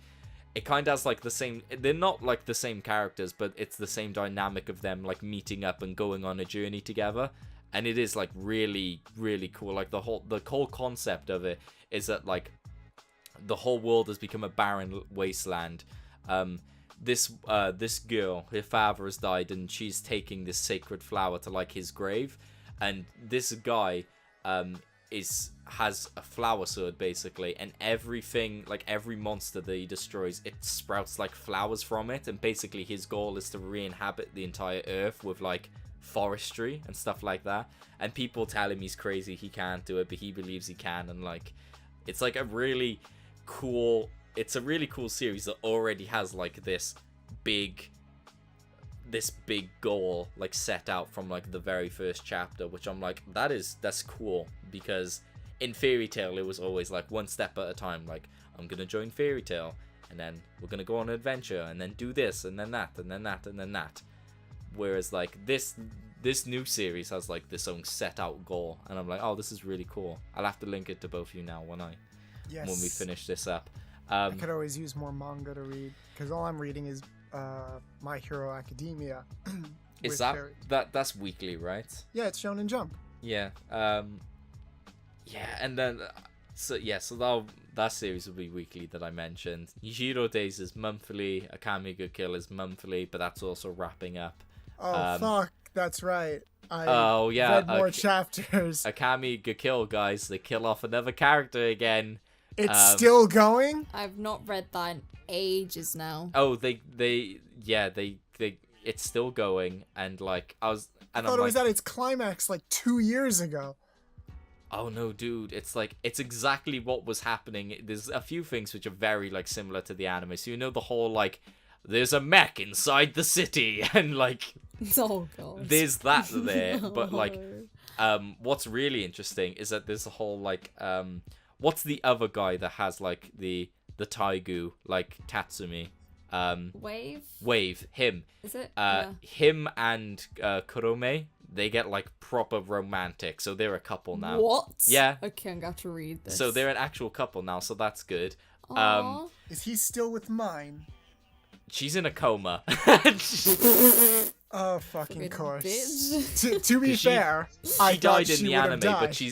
S1: It kind of has like the same, they're not like the same characters, but it's the same dynamic of them like meeting up and going on a journey together. And it is like really, really cool. Like the whole concept of it is that like the whole world has become a barren wasteland. This girl, her father has died, and she's taking this sacred flower to like his grave. And this guy has a flower sword basically, and everything, like every monster that he destroys, it sprouts like flowers from it. And basically his goal is to re-inhabit the entire earth with like forestry and stuff like that, and people tell him he's crazy, he can't do it, but he believes he can, and like it's like a really cool series that already has like this big goal like set out from like the very first chapter, which I'm like, that's cool, because in Fairy Tail it was always like one step at a time, like I'm gonna join Fairy Tail, and then we're gonna go on an adventure, and then do this, and then that, and then that, and then that. Whereas like this new series has like this own set out goal, and I'm like, oh, this is really cool. I'll have to link it to both of you now when we finish this up.
S4: I could always use more manga to read, because all I'm reading is My Hero Academia.
S1: Is that's weekly, right?
S4: Yeah, it's Shonen Jump.
S1: Yeah. And then so that series will be weekly that I mentioned. Yujiro Days is monthly. Akame ga Kill is monthly, but that's also wrapping up.
S4: Oh fuck, that's right. I read more chapters.
S1: Akame ga Kill, guys, they kill off another character again.
S4: It's still going?
S2: I've not read that in ages now.
S1: Oh, they it's still going, and like I thought
S4: it was at its climax like 2 years ago.
S1: Oh no, dude, it's exactly what was happening. There's a few things which are very like similar to the anime. So you know the whole like there's a mech inside the city and like
S2: oh god.
S1: There's that there, but like what's really interesting is that there's a whole like what's the other guy that has like the Taigu, like Tatsumi? Wave, him.
S2: Is it?
S1: Him and Kurome, they get like proper romantic, so they're a couple now.
S2: What?
S1: Yeah.
S2: Okay, I'm going to read this.
S1: So they're an actual couple now, so that's good.
S2: Aww.
S4: Is he still with mine?
S1: She's in a coma.
S4: Oh, fucking course.
S2: Bitch.
S4: To be fair,
S1: she died in
S4: she
S1: the anime,
S4: died.
S1: but she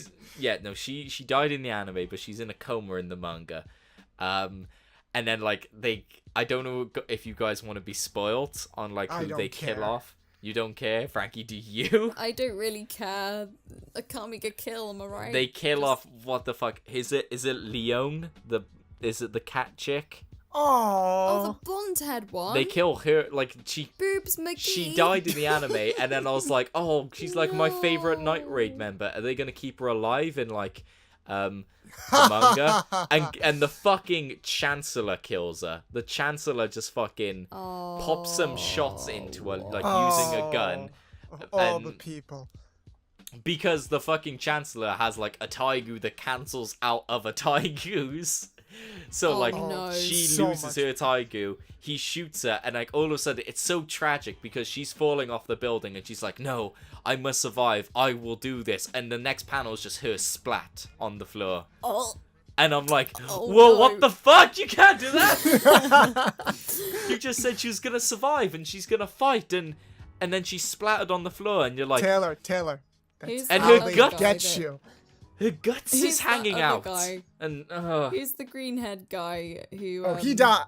S1: died in the anime, but she's in a coma in the manga. And then like I don't know if you guys want to be spoiled on like who they kill off. You don't care, Frankie? Do you?
S2: I don't really care. I can't get kill. Am I right?
S1: They kill off what the fuck? Is it Leon? Is it the cat chick?
S2: Oh, the blonde head one.
S1: They kill her, like she
S2: Boobs McGee.
S1: She died in the anime, and then I was like, oh, she's like my favorite Night Raid member. Are they gonna keep her alive in like the manga? And the fucking Chancellor kills her. The Chancellor just fucking pops some shots into her, like using a gun.
S4: All the people.
S1: Because the fucking Chancellor has like a Taigu that cancels out other Taigus. So she loses her Taigu, he shoots her, and like all of a sudden it's so tragic because she's falling off the building and she's like, no, I must survive, I will do this, and the next panel is just her splat on the floor. And I'm like, whoa, what the fuck? You can't do that! You just said she was gonna survive and she's gonna fight, and then she splattered on the floor, and you're like,
S4: Taylor.
S2: And
S1: her gut
S4: gets you.
S1: Her guts is hanging out.
S2: Guy?
S1: And
S2: Who's the green head guy who?
S4: He died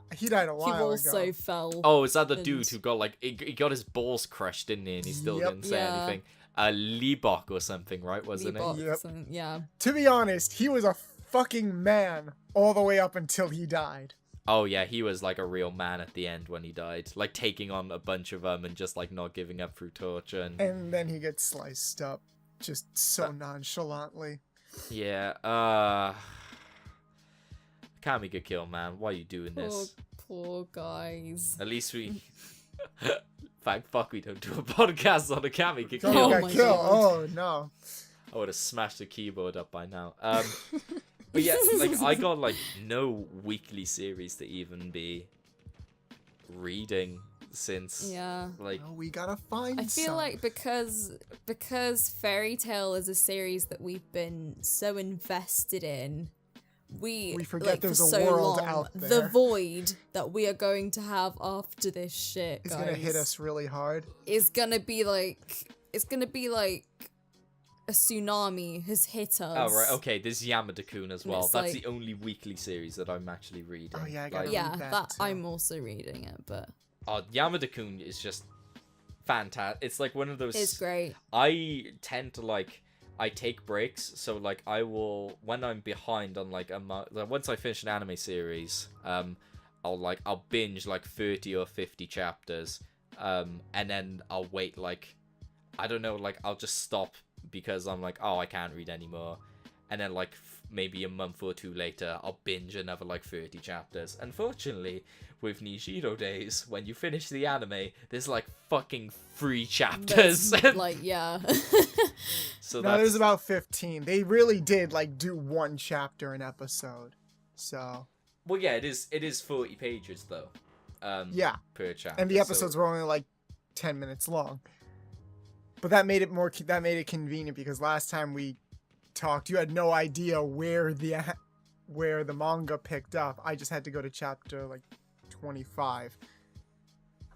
S4: a while
S2: ago. He also
S4: ago.
S2: fell.
S1: Oh, is that the dude who got like he got his balls crushed, didn't he? And he still didn't say anything. Libok or something, right? Wasn't it?
S4: Yep.
S2: Yeah.
S4: To be honest, he was a fucking man all the way up until he died.
S1: Oh yeah, he was like a real man at the end when he died, like taking on a bunch of them and just like not giving up through torture.
S4: And then he gets sliced up, just so nonchalantly.
S1: Yeah, Kami get killed, man. Why are you doing this?
S2: Poor guys.
S1: At least we... fuck, we don't do a podcast on a Kami get killed.
S2: Oh my God.
S4: Oh, no.
S1: I would have smashed the keyboard up by now. But yeah, like, I got, like, no weekly series to even be reading since like
S4: we gotta find
S2: I feel
S4: some.
S2: like because Fairy Tail is a series that we've been so invested in, we forget like,
S4: there's
S2: for
S4: a
S2: so
S4: world
S2: long,
S4: out there.
S2: the void that we are going to have after this shit
S4: It's gonna hit us really hard.
S2: Is gonna be like a tsunami has hit us.
S1: Oh right, okay, there's Yamada-kun as well. That's
S2: like,
S1: the only weekly series that I'm actually reading.
S4: Oh yeah, I gotta
S1: like,
S4: read that too.
S2: I'm also reading it, but
S1: Yamada-kun is just fantastic. It's like one of those...
S2: It's great.
S1: I tend to like... I take breaks, so like I will... When I'm behind on like once I finish an anime series, I'll binge like 30 or 50 chapters, and then I'll wait like I don't know, like, I'll just stop because I'm like, oh, I can't read anymore. And then, like, maybe a month or two later, I'll binge another, like, 30 chapters. Unfortunately, with Nishiro Days, when you finish the anime, there's, like, fucking 3 chapters.
S2: Like, yeah.
S1: So
S4: No, there's about 15. They really did, like, do 1 chapter an episode. So...
S1: Well, yeah, it is 40 pages, though.
S4: Yeah.
S1: Per chapter.
S4: And the episodes were only, like, 10 minutes long. But that made it convenient because last time we talked, you had no idea where the manga picked up. I just had to go to chapter like 25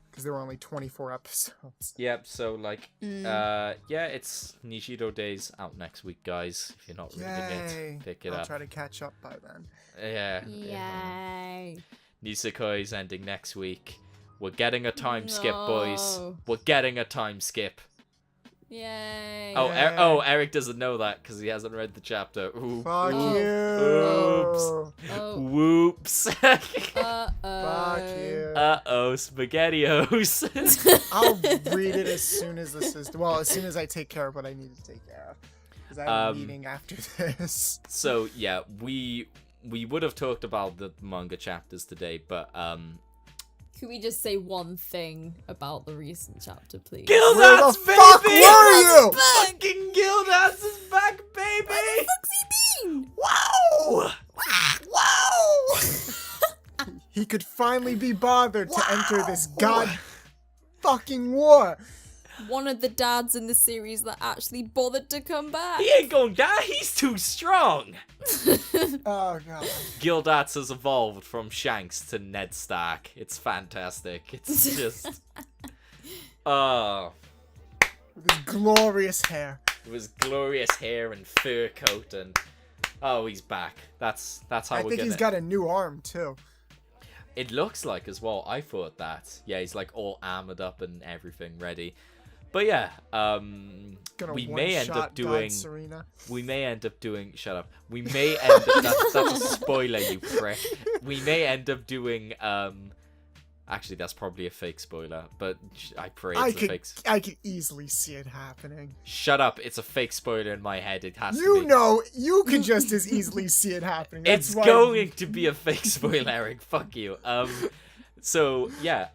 S4: because there were only 24 episodes.
S1: Yep. So like, yeah, it's Nishiro Days out next week, guys. If you're not reading it, pick it up.
S4: I'll try to catch up by then.
S1: Yeah.
S2: Yay.
S1: Nisekai's ending next week. We're getting a time skip, boys. We're getting a time skip.
S2: Yay.
S1: Oh,
S4: Yay.
S1: Eric doesn't know that because he hasn't read the chapter. Ooh,
S4: Fuck
S1: ooh.
S4: you.
S2: Oh.
S1: Whoops.
S4: Fuck you.
S1: Uh-oh, SpaghettiOs.
S4: I'll read it as soon as this is... Well, as soon as I take care of what I need to take care of. Because I have a meeting after this.
S1: So, yeah, we would have talked about the manga chapters today, but...
S2: Could we just say one thing about the recent chapter, please?
S1: Gildas,
S4: Where the fuck
S1: baby!
S4: were you?
S1: Fucking Gildas is back, baby!
S2: Where the fuck's he been?
S1: Wow! Wow!
S4: He could finally be bothered to enter this fucking war.
S2: One of the dads in the series that actually bothered to come back.
S1: He ain't gonna die, he's too strong!
S4: Oh, God.
S1: Gildas has evolved from Shanks to Ned Stark. It's fantastic. It's just... Oh.
S4: With his glorious hair.
S1: With his glorious hair and fur coat and... Oh, he's back. That's how
S4: I
S1: we're
S4: think
S1: gonna...
S4: he's got a new arm, too.
S1: It looks like as well. I thought that. Yeah, he's like all armored up and everything ready. But yeah, we may end up doing... We may end up doing... Shut up. We may end up... That's a spoiler, you prick. We may end up doing... Actually, that's probably a fake spoiler, but I pray it's a fake...
S4: I could easily see it happening.
S1: Shut up. It's a fake spoiler in my head. It has to be.
S4: You know, you could just as easily see it happening.
S1: It's going to be a fake spoiler, Eric. Fuck you. So, yeah,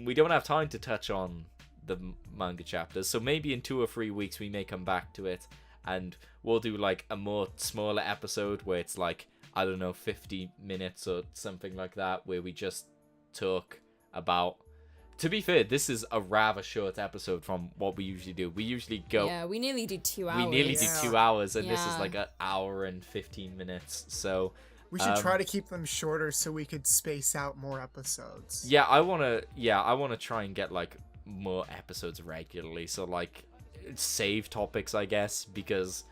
S1: we don't have time to touch on the manga chapters, so maybe in 2 or 3 weeks we may come back to it, and we'll do, like, a more smaller episode where it's, like, I don't know, 50 minutes or something like that, where we just talk about... To be fair, this is a rather short episode from what we usually do. We usually go...
S2: Yeah, we nearly do 2 hours.
S1: We nearly do 2 hours, and this is like an hour and 15 minutes, so...
S4: We should try to keep them shorter so we could space out more episodes.
S1: Yeah, I wanna try and get, like, more episodes regularly, so, like, save topics, I guess, because...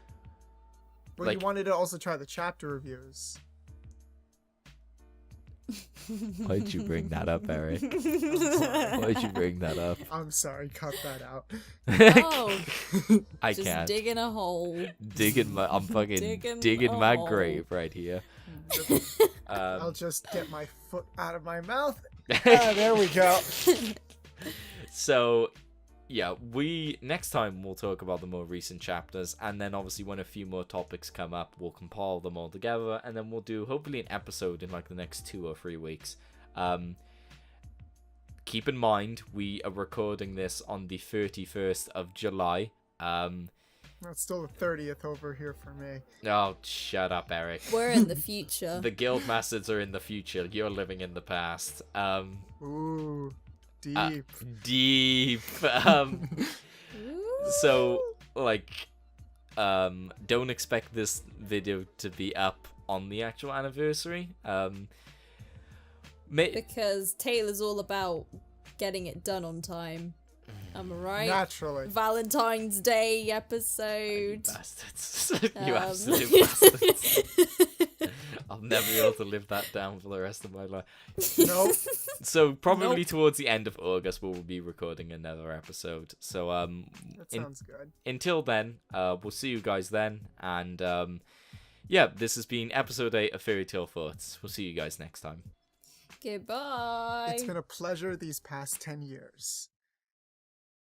S4: Well,
S1: like,
S4: you wanted to also try the chapter reviews.
S1: Why'd you bring that up, Eric? Why'd you bring that up?
S4: I'm sorry, cut that out.
S2: Oh,
S1: I
S2: just
S1: can't.
S2: digging a hole.
S1: I'm fucking digging my grave right here.
S4: I'll just get my foot out of my mouth. There we go.
S1: So, yeah, next time we'll talk about the more recent chapters, and then obviously when a few more topics come up, we'll compile them all together, and then we'll do hopefully an episode in like the next 2 or 3 weeks. Keep in mind, we are recording this on the 31st of July.
S4: That's still the 30th over here for me.
S1: Oh, shut up, Eric.
S2: We're in the future.
S1: The guild masters are in the future. You're living in the past.
S4: Ooh, deep.
S1: Deep. So, like, don't expect this video to be up on the actual anniversary.
S2: Because Taylor's all about getting it done on time. Am I right?
S4: Naturally.
S2: Valentine's Day episode.
S1: You bastards. You absolute bastards. I'll never be able to live that down for the rest of my life.
S4: Nope.
S1: So probably towards the end of August we'll be recording another episode. So
S4: that sounds good.
S1: Until then, we'll see you guys then. And yeah, this has been episode 8 of Fairy Tale Thoughts. We'll see you guys next time.
S2: Goodbye.
S4: It's been a pleasure these past 10 years.